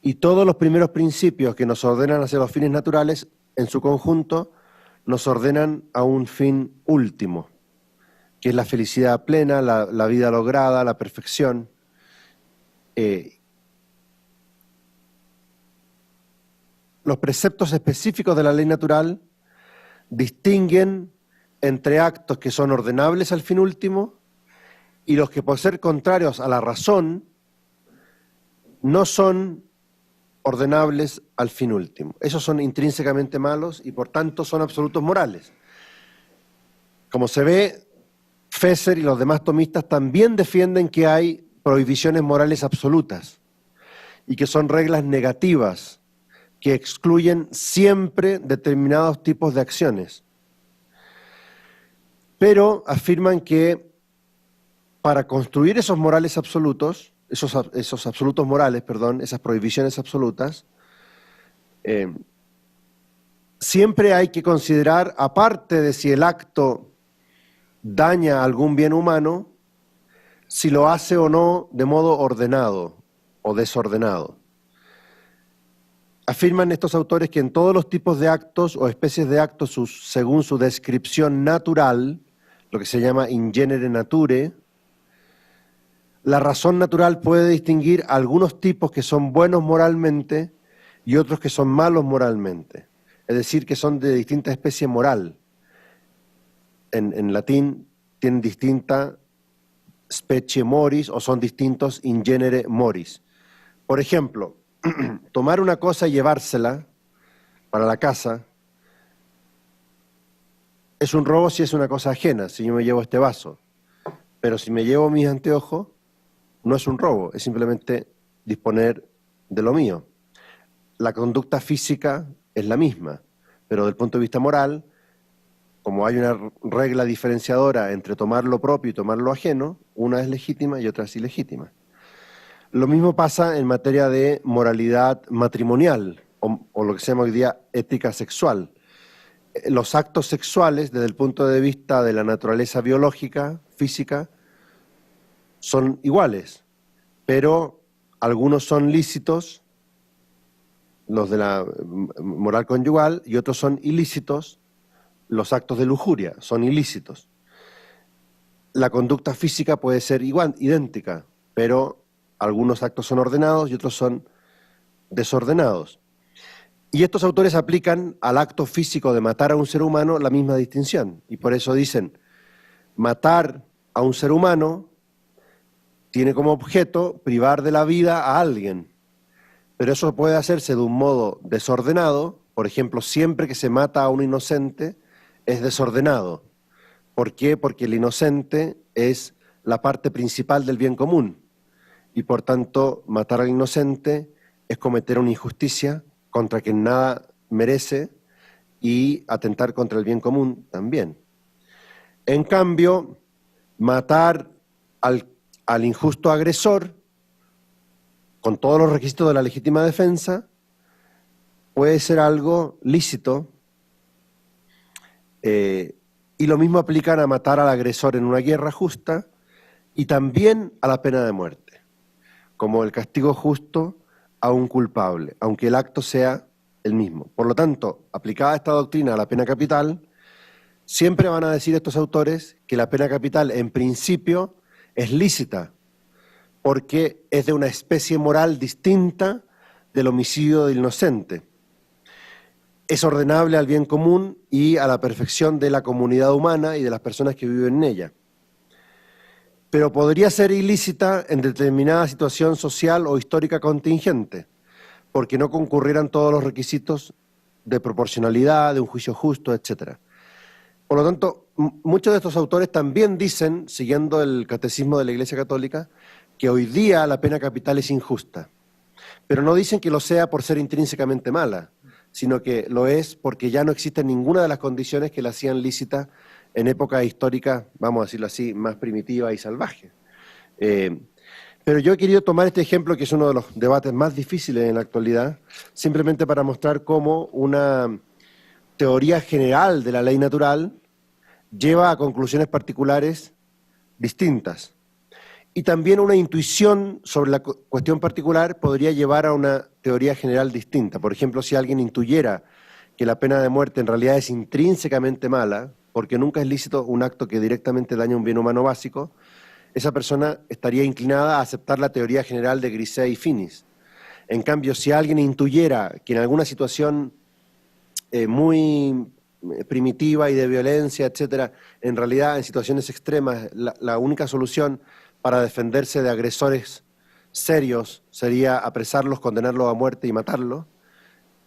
y todos los primeros principios que nos ordenan hacia los fines naturales, en su conjunto, nos ordenan a un fin último, que es la felicidad plena, la vida lograda, la perfección. Los preceptos específicos de la ley natural distinguen entre actos que son ordenables al fin último y los que, por ser contrarios a la razón, no son ordenables al fin último. Esos son intrínsecamente malos y por tanto son absolutos morales. Como se ve, Fesser y los demás tomistas también defienden que hay prohibiciones morales absolutas y que son reglas negativas que excluyen siempre determinados tipos de acciones. Pero afirman que para construir esos morales absolutos, esos absolutos morales, perdón, esas prohibiciones absolutas, siempre hay que considerar, aparte de si el acto daña algún bien humano, si lo hace o no de modo ordenado o desordenado. Afirman estos autores que en todos los tipos de actos o especies de actos, según su descripción natural, lo que se llama in genere nature, la razón natural puede distinguir algunos tipos que son buenos moralmente y otros que son malos moralmente. Es decir, que son de distinta especie moral. En latín tienen distinta specie moris o son distintos in genere moris. Por ejemplo, tomar una cosa y llevársela para la casa es un robo si es una cosa ajena, si yo me llevo este vaso. Pero si me llevo mis anteojos, no es un robo, es simplemente disponer de lo mío. La conducta física es la misma, pero desde el punto de vista moral, como hay una regla diferenciadora entre tomar lo propio y tomar lo ajeno, una es legítima y otra es ilegítima. Lo mismo pasa en materia de moralidad matrimonial, o lo que se llama hoy día ética sexual. Los actos sexuales, desde el punto de vista de la naturaleza biológica, física, son iguales, pero algunos son lícitos, los de la moral conyugal, y otros son ilícitos, los actos de lujuria son ilícitos. La conducta física puede ser igual, idéntica, pero algunos actos son ordenados y otros son desordenados. Y estos autores aplican al acto físico de matar a un ser humano la misma distinción, y por eso dicen, matar a un ser humano tiene como objeto privar de la vida a alguien, pero eso puede hacerse de un modo desordenado. Por ejemplo, siempre que se mata a un inocente es desordenado. ¿Por qué? Porque el inocente es la parte principal del bien común y por tanto matar al inocente es cometer una injusticia contra quien nada merece y atentar contra el bien común también. En cambio, matar al injusto agresor, con todos los requisitos de la legítima defensa, puede ser algo lícito, y lo mismo aplican a matar al agresor en una guerra justa y también a la pena de muerte, como el castigo justo a un culpable, aunque el acto sea el mismo. Por lo tanto, aplicada esta doctrina a la pena capital, siempre van a decir estos autores que la pena capital en principio es lícita, porque es de una especie moral distinta del homicidio del inocente. Es ordenable al bien común y a la perfección de la comunidad humana y de las personas que viven en ella. Pero podría ser ilícita en determinada situación social o histórica contingente, porque no concurrieran todos los requisitos de proporcionalidad, de un juicio justo, etc. Por lo tanto, muchos de estos autores también dicen, siguiendo el catecismo de la Iglesia Católica, que hoy día la pena capital es injusta, pero no dicen que lo sea por ser intrínsecamente mala, sino que lo es porque ya no existe ninguna de las condiciones que la hacían lícita en época histórica, vamos a decirlo así, más primitiva y salvaje. Pero yo he querido tomar este ejemplo, que es uno de los debates más difíciles en la actualidad, simplemente para mostrar cómo una teoría general de la ley natural lleva a conclusiones particulares distintas. Y también una intuición sobre la cuestión particular podría llevar a una teoría general distinta. Por ejemplo, si alguien intuyera que la pena de muerte en realidad es intrínsecamente mala, porque nunca es lícito un acto que directamente daña un bien humano básico, esa persona estaría inclinada a aceptar la teoría general de Grisey y Finis. En cambio, si alguien intuyera que en alguna situación muy primitiva y de violencia, etcétera, en realidad en situaciones extremas la única solución para defenderse de agresores serios sería apresarlos, condenarlos a muerte y matarlos,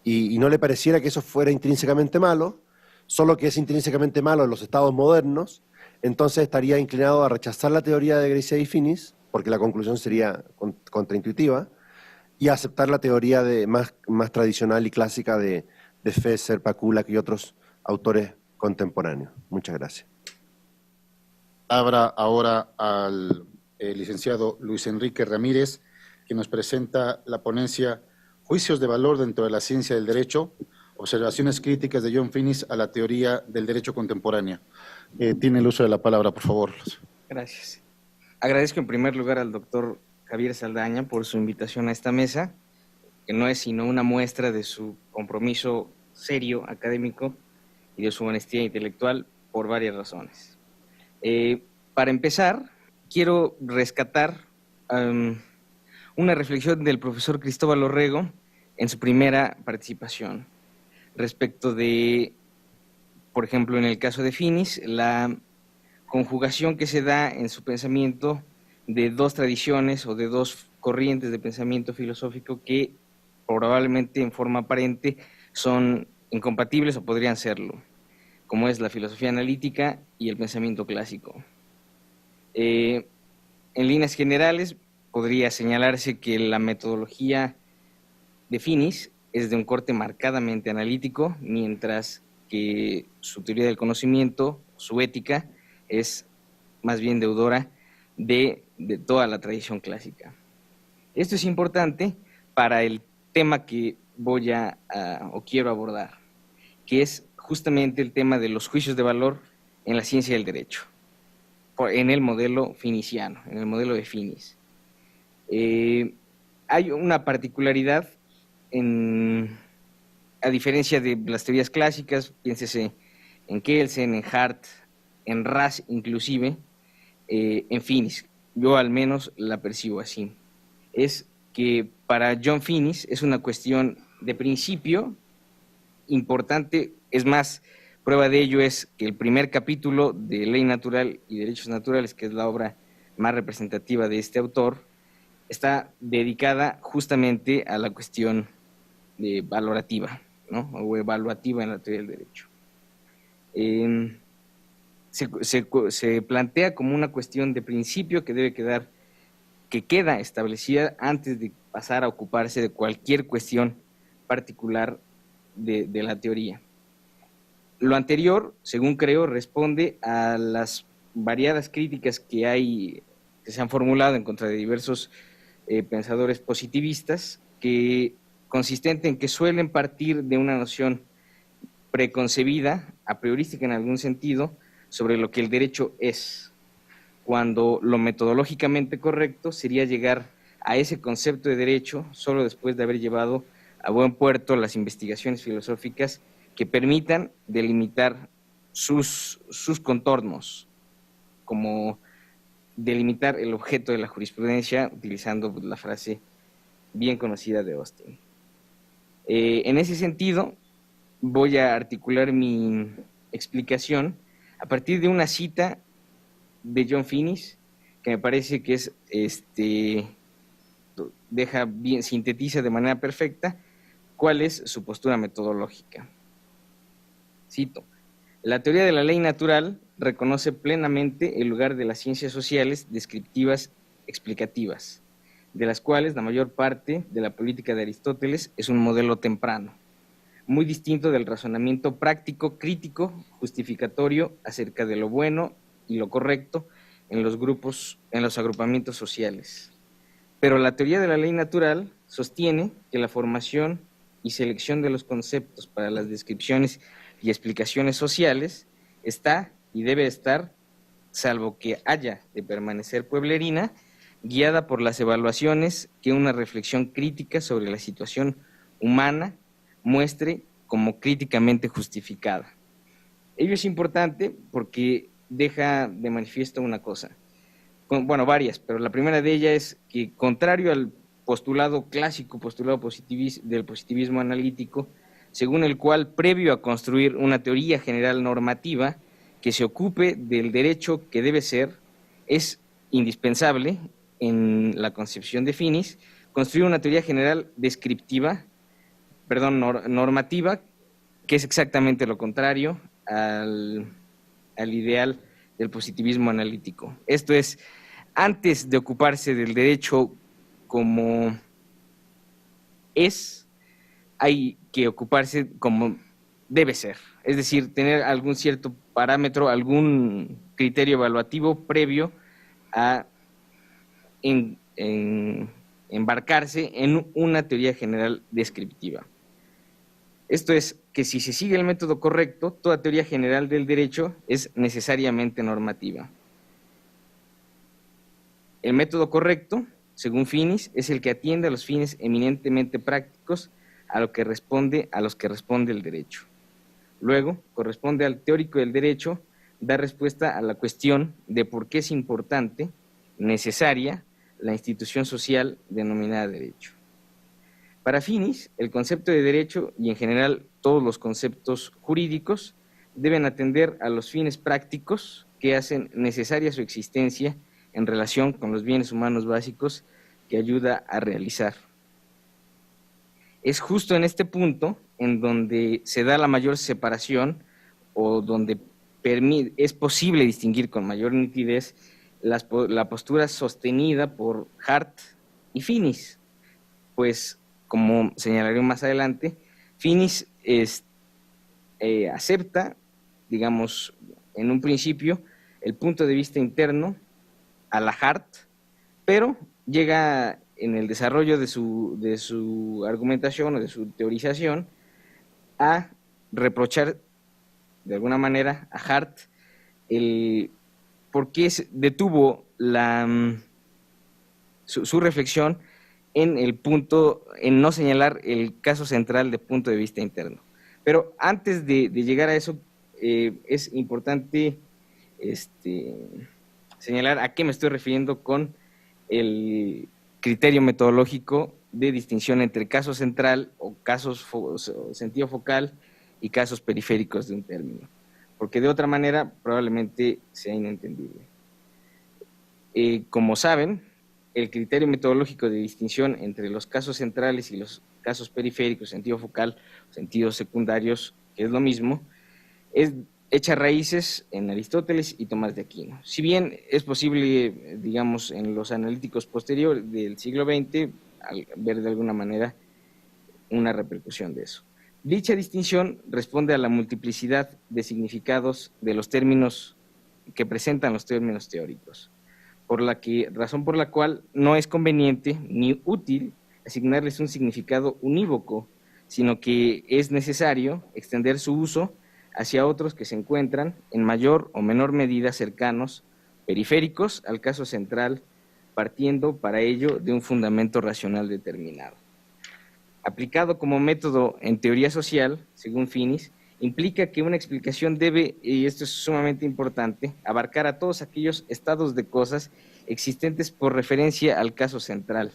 y no le pareciera que eso fuera intrínsecamente malo, solo que es intrínsecamente malo en los estados modernos, entonces estaría inclinado a rechazar la teoría de Gracie y Finis, porque la conclusión sería contraintuitiva, y a aceptar la teoría más tradicional y clásica de Fesser, Pakulak y otros autores contemporáneos. Muchas gracias. Abra ahora al licenciado Luis Enrique Ramírez, que nos presenta la ponencia Juicios de valor dentro de la ciencia del derecho, observaciones críticas de John Finis a la teoría del derecho contemporáneo. Tiene el uso de la palabra, por favor. Gracias. Agradezco en primer lugar al doctor Javier Saldaña por su invitación a esta mesa, que no es sino una muestra de su compromiso serio académico y de su honestidad intelectual por varias razones. Para empezar, quiero rescatar una reflexión del profesor Cristóbal Orrego en su primera participación respecto de, por ejemplo, en el caso de Finis, la conjugación que se da en su pensamiento de dos tradiciones o de dos corrientes de pensamiento filosófico que probablemente en forma aparente son incompatibles o podrían serlo, como es la filosofía analítica y el pensamiento clásico. En líneas generales, podría señalarse que la metodología de Finis es de un corte marcadamente analítico, mientras que su teoría del conocimiento, su ética, es más bien deudora de toda la tradición clásica. Esto es importante para el tema que voy o quiero abordar, que es justamente el tema de los juicios de valor en la ciencia del derecho, en el modelo finiciano, en el modelo de Finis. Hay una particularidad, a diferencia de las teorías clásicas, piénsese en Kelsen, en Hart, en Raz inclusive, en Finis, yo al menos la percibo así. Es que para John Finis es una cuestión de principio importante, es más, prueba de ello es que el primer capítulo de Ley Natural y Derechos Naturales, que es la obra más representativa de este autor, está dedicada justamente a la cuestión valorativa, ¿no? O evaluativa en la teoría del derecho. Se plantea como una cuestión de principio que queda establecida antes de pasar a ocuparse de cualquier cuestión particular de la teoría. Lo anterior, según creo, responde a las variadas críticas que se han formulado en contra de diversos pensadores positivistas, consistente en que suelen partir de una noción preconcebida, a priorística en algún sentido, sobre lo que el derecho es, cuando lo metodológicamente correcto sería llegar a ese concepto de derecho solo después de haber llevado a buen puerto las investigaciones filosóficas que permitan delimitar sus contornos, como delimitar el objeto de la jurisprudencia, utilizando la frase bien conocida de Austin. En ese sentido, voy a articular mi explicación a partir de una cita de John Finis, que me parece que sintetiza de manera perfecta cuál es su postura metodológica. Cito: la teoría de la ley natural reconoce plenamente el lugar de las ciencias sociales descriptivas explicativas, de las cuales la mayor parte de la política de Aristóteles es un modelo temprano, muy distinto del razonamiento práctico, crítico, justificatorio acerca de lo bueno y lo correcto en los agrupamientos sociales. Pero la teoría de la ley natural sostiene que la formación y selección de los conceptos para las descripciones y explicaciones sociales está y debe estar, salvo que haya de permanecer pueblerina, guiada por las evaluaciones que una reflexión crítica sobre la situación humana muestre como críticamente justificada. Ello es importante porque deja de manifiesto una cosa, varias, pero la primera de ellas es que, contrario al postulado clásico, del positivismo analítico, según el cual, previo a construir una teoría general normativa que se ocupe del derecho que debe ser, es indispensable en la concepción de finis, construir una teoría general normativa, que es exactamente lo contrario al ideal del positivismo analítico. Esto es, antes de ocuparse del derecho como es, hay que ocuparse como debe ser, es decir, tener algún cierto parámetro, algún criterio evaluativo previo a embarcarse en una teoría general descriptiva. Esto es que si se sigue el método correcto, toda teoría general del derecho es necesariamente normativa. El método correcto, según Finis, es el que atiende a los fines eminentemente prácticos a los que responde el derecho. Luego, corresponde al teórico del derecho dar respuesta a la cuestión de por qué es importante, necesaria, la institución social denominada derecho. Para Finis, el concepto de derecho y en general todos los conceptos jurídicos deben atender a los fines prácticos que hacen necesaria su existencia en relación con los bienes humanos básicos que ayuda a realizar. Es justo en este punto en donde se da la mayor separación o donde es posible distinguir con mayor nitidez la postura sostenida por Hart y Finis, pues, como señalaré más adelante, Finis acepta, digamos, en un principio, el punto de vista interno a la Hart, pero llega en el desarrollo de su argumentación o de su teorización a reprochar de alguna manera a Hart por qué detuvo su reflexión en no señalar el caso central de punto de vista interno. Pero antes de llegar a eso, es importante señalar a qué me estoy refiriendo con el criterio metodológico de distinción entre caso central o sentido focal y casos periféricos de un término, porque de otra manera probablemente sea inentendible. Como saben, el criterio metodológico de distinción entre los casos centrales y los casos periféricos, sentido focal, sentidos secundarios, que es lo mismo, echa raíces en Aristóteles y Tomás de Aquino. Si bien es posible, digamos, en los analíticos posteriores del siglo XX, ver de alguna manera una repercusión de eso. Dicha distinción responde a la multiplicidad de significados de los términos que presentan los términos teóricos, razón por la cual no es conveniente ni útil asignarles un significado unívoco, sino que es necesario extender su uso hacia otros que se encuentran en mayor o menor medida cercanos, periféricos al caso central, partiendo para ello de un fundamento racional determinado. Aplicado como método en teoría social, según Finis, implica que una explicación debe, y esto es sumamente importante, abarcar a todos aquellos estados de cosas existentes por referencia al caso central,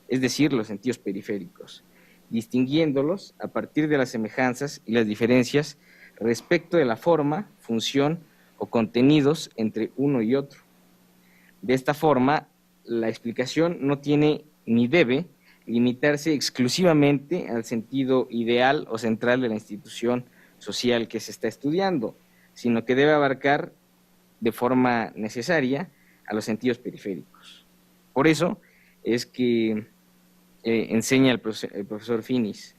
es decir, los sentidos periféricos, distinguiéndolos a partir de las semejanzas y las diferencias respecto de la forma, función o contenidos entre uno y otro. De esta forma, la explicación no tiene ni debe limitarse exclusivamente al sentido ideal o central de la institución social que se está estudiando, sino que debe abarcar de forma necesaria a los sentidos periféricos. Por eso es que enseña el profesor Finis.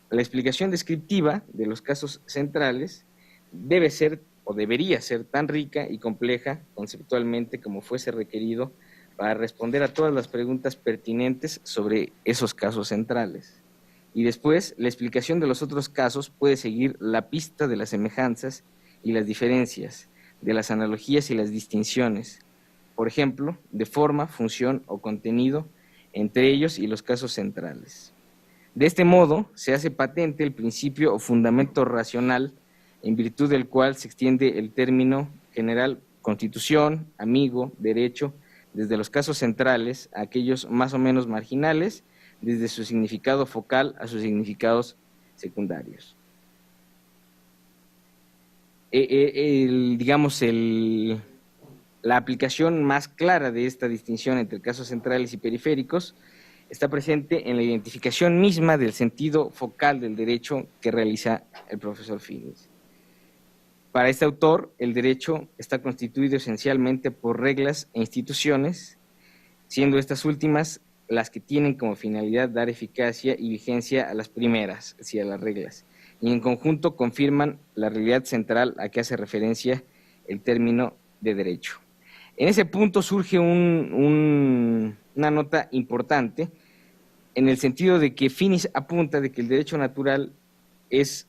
La explicación descriptiva de los casos centrales debe ser o debería ser tan rica y compleja conceptualmente como fuese requerido para responder a todas las preguntas pertinentes sobre esos casos centrales. Y después, la explicación de los otros casos puede seguir la pista de las semejanzas y las diferencias, de las analogías y las distinciones, por ejemplo, de forma, función o contenido entre ellos y los casos centrales. De este modo, se hace patente el principio o fundamento racional en virtud del cual se extiende el término general constitución, amigo, derecho, desde los casos centrales a aquellos más o menos marginales, desde su significado focal a sus significados secundarios. La aplicación más clara de esta distinción entre casos centrales y periféricos está presente en la identificación misma del sentido focal del derecho que realiza el profesor Finis. Para este autor, el derecho está constituido esencialmente por reglas e instituciones, siendo estas últimas las que tienen como finalidad dar eficacia y vigencia a las primeras, es decir, a las reglas, y en conjunto confirman la realidad central a que hace referencia el término de derecho. En ese punto surge una nota importante, en el sentido de que Finis apunta de que el derecho natural es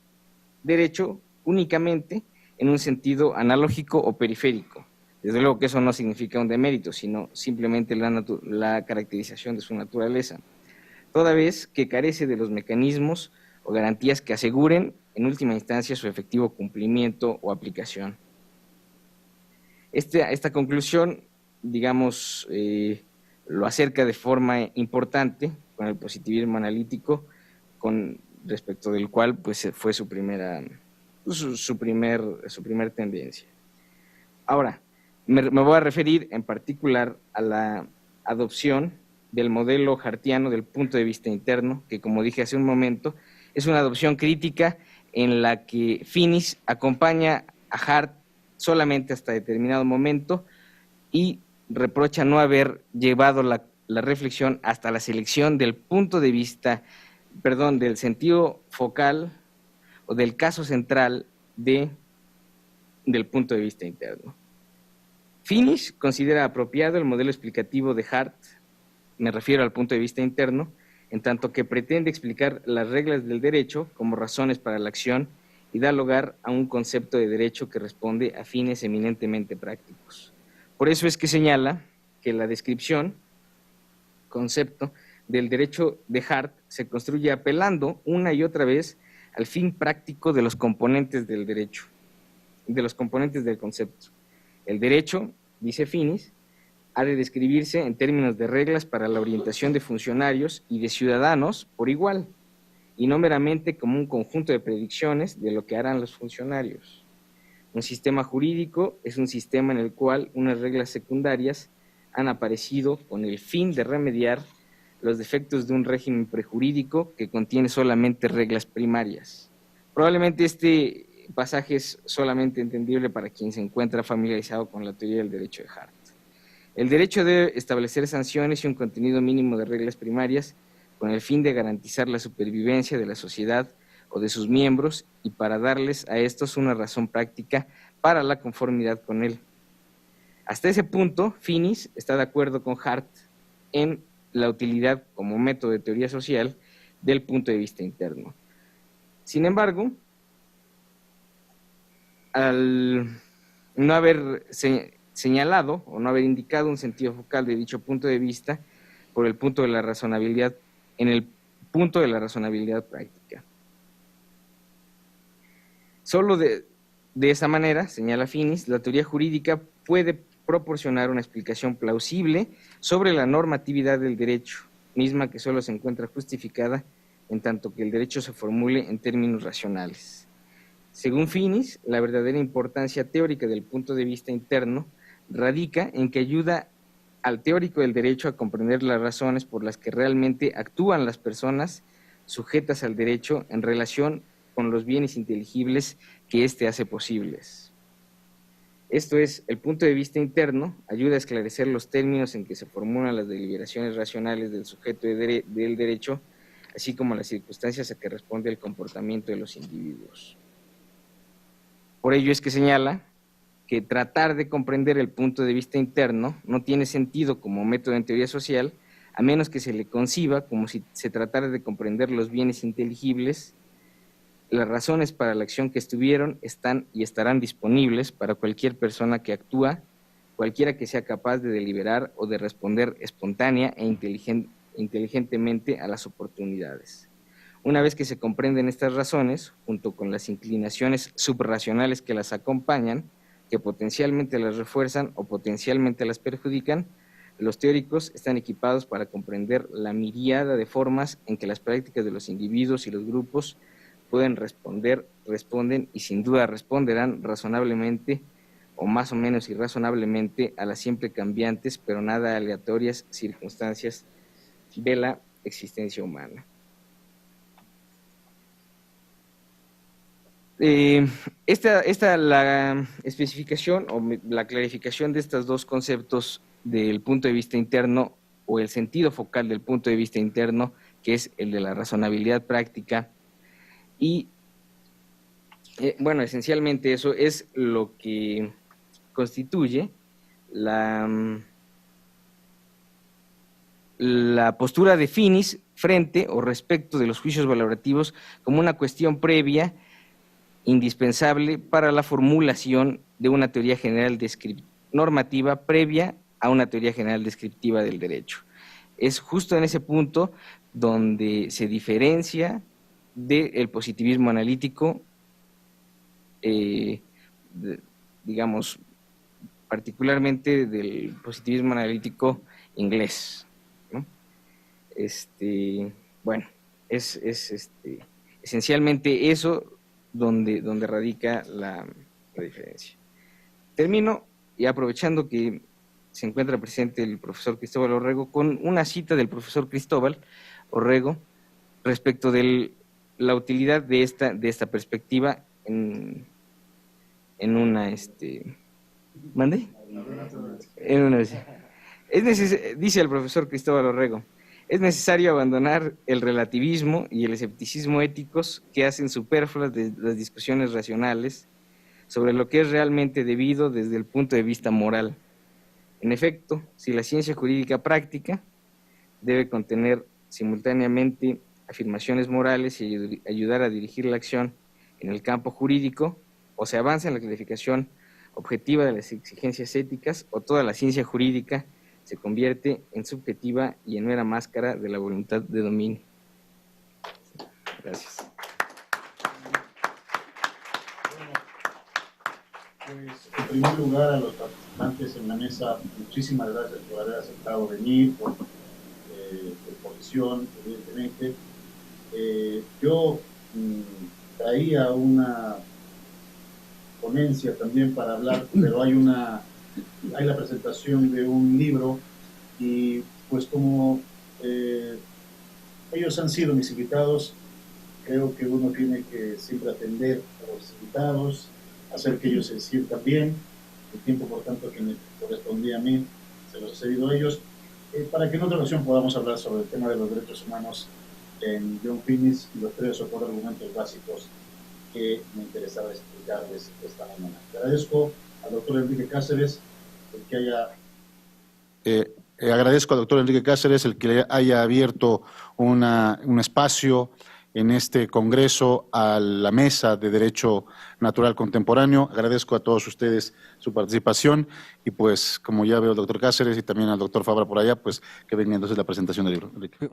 derecho únicamente en un sentido analógico o periférico. Desde luego que eso no significa un demérito, sino simplemente la caracterización de su naturaleza, toda vez que carece de los mecanismos o garantías que aseguren, en última instancia, su efectivo cumplimiento o aplicación. Esta conclusión, digamos, lo acerca de forma importante con el positivismo analítico, con respecto del cual pues, fue su primer tendencia. Ahora, me voy a referir en particular a la adopción del modelo hartiano del punto de vista interno, que como dije hace un momento, es una adopción crítica en la que Finis acompaña a Hart solamente hasta determinado momento y reprocha no haber llevado la reflexión hasta la selección del punto de vista, del sentido focal o del caso central del punto de vista interno. Finis considera apropiado el modelo explicativo de Hart, me refiero al punto de vista interno, en tanto que pretende explicar las reglas del derecho como razones para la acción y da lugar a un concepto de derecho que responde a fines eminentemente prácticos. Por eso es que señala que la descripción, concepto, del derecho de Hart se construye apelando una y otra vez al fin práctico de los componentes del derecho, de los componentes del concepto. El derecho, dice Finis, ha de describirse en términos de reglas para la orientación de funcionarios y de ciudadanos por igual, y no meramente como un conjunto de predicciones de lo que harán los funcionarios. Un sistema jurídico es un sistema en el cual unas reglas secundarias han aparecido con el fin de remediar los defectos de un régimen prejurídico que contiene solamente reglas primarias. Probablemente este pasaje es solamente entendible para quien se encuentra familiarizado con la teoría del derecho de Hart. El derecho debe establecer sanciones y un contenido mínimo de reglas primarias con el fin de garantizar la supervivencia de la sociedad o de sus miembros y para darles a estos una razón práctica para la conformidad con él. Hasta ese punto, Finis está de acuerdo con Hart en la utilidad como método de teoría social del punto de vista interno. Sin embargo, al no haber señalado o no haber indicado un sentido focal de dicho punto de vista por el punto de la razonabilidad, en el punto de la razonabilidad práctica. Solo de esa manera, señala Finis, la teoría jurídica puede proporcionar una explicación plausible sobre la normatividad del derecho, misma que solo se encuentra justificada en tanto que el derecho se formule en términos racionales. Según Finis, la verdadera importancia teórica del punto de vista interno radica en que ayuda al teórico del derecho a comprender las razones por las que realmente actúan las personas sujetas al derecho en relación con los bienes inteligibles que éste hace posibles. Esto es, el punto de vista interno ayuda a esclarecer los términos en que se formulan las deliberaciones racionales del sujeto del derecho, así como las circunstancias a que responde el comportamiento de los individuos. Por ello es que señala que tratar de comprender el punto de vista interno no tiene sentido como método en teoría social, a menos que se le conciba como si se tratara de comprender los bienes inteligibles. Las razones para la acción que estuvieron, están y estarán disponibles para cualquier persona que actúa, cualquiera que sea capaz de deliberar o de responder espontánea e inteligentemente a las oportunidades. Una vez que se comprenden estas razones, junto con las inclinaciones suprarracionales que las acompañan, que potencialmente las refuerzan o potencialmente las perjudican, los teóricos están equipados para comprender la miríada de formas en que las prácticas de los individuos y los grupos pueden responden y sin duda responderán razonablemente o más o menos irrazonablemente a las siempre cambiantes, pero nada aleatorias circunstancias de la existencia humana. La especificación o la clarificación de estos dos conceptos del punto de vista interno o el sentido focal del punto de vista interno, que es el de la razonabilidad práctica, y bueno, esencialmente eso es lo que constituye la postura de finis frente o respecto de los juicios valorativos como una cuestión previa indispensable para la formulación de una teoría general normativa previa a una teoría general descriptiva del derecho. Es justo en ese punto donde se diferencia del positivismo analítico, digamos, particularmente del positivismo analítico inglés, ¿no? Bueno, es esencialmente eso donde radica la diferencia. Termino y aprovechando que se encuentra presente el profesor Cristóbal Orrego con una cita del profesor Cristóbal Orrego respecto de la utilidad de esta perspectiva en una ¿mande? En una dice el profesor Cristóbal Orrego: es necesario abandonar el relativismo y el escepticismo éticos que hacen superfluas de las discusiones racionales sobre lo que es realmente debido desde el punto de vista moral. En efecto, si la ciencia jurídica práctica debe contener simultáneamente afirmaciones morales y ayudar a dirigir la acción en el campo jurídico, o se avanza en la clarificación objetiva de las exigencias éticas, o toda la ciencia jurídica se convierte en subjetiva y en mera máscara de la voluntad de dominio. Gracias. Pues, en primer lugar, a los participantes en la mesa, muchísimas gracias por haber aceptado venir, por posición, evidentemente. Yo traía una ponencia también para hablar, pero hay la presentación de un libro y pues como ellos han sido mis invitados, creo que uno tiene que siempre atender a los invitados, hacer que ellos se sientan bien. El tiempo, por tanto, que me correspondía a mí, se los he cedido a ellos, para que en otra ocasión podamos hablar sobre el tema de los derechos humanos en John Finis y los 3 o 4 argumentos básicos que me interesaba explicarles esta mañana. Le agradezco al doctor Enrique Cáceres el que haya... agradezco al doctor Enrique Cáceres el que haya abierto un espacio en este congreso a la Mesa de Derecho Natural Contemporáneo. Agradezco a todos ustedes su participación y pues como ya veo al doctor Cáceres y también al doctor Fabra por allá, pues que venga entonces la presentación del libro. Enrique.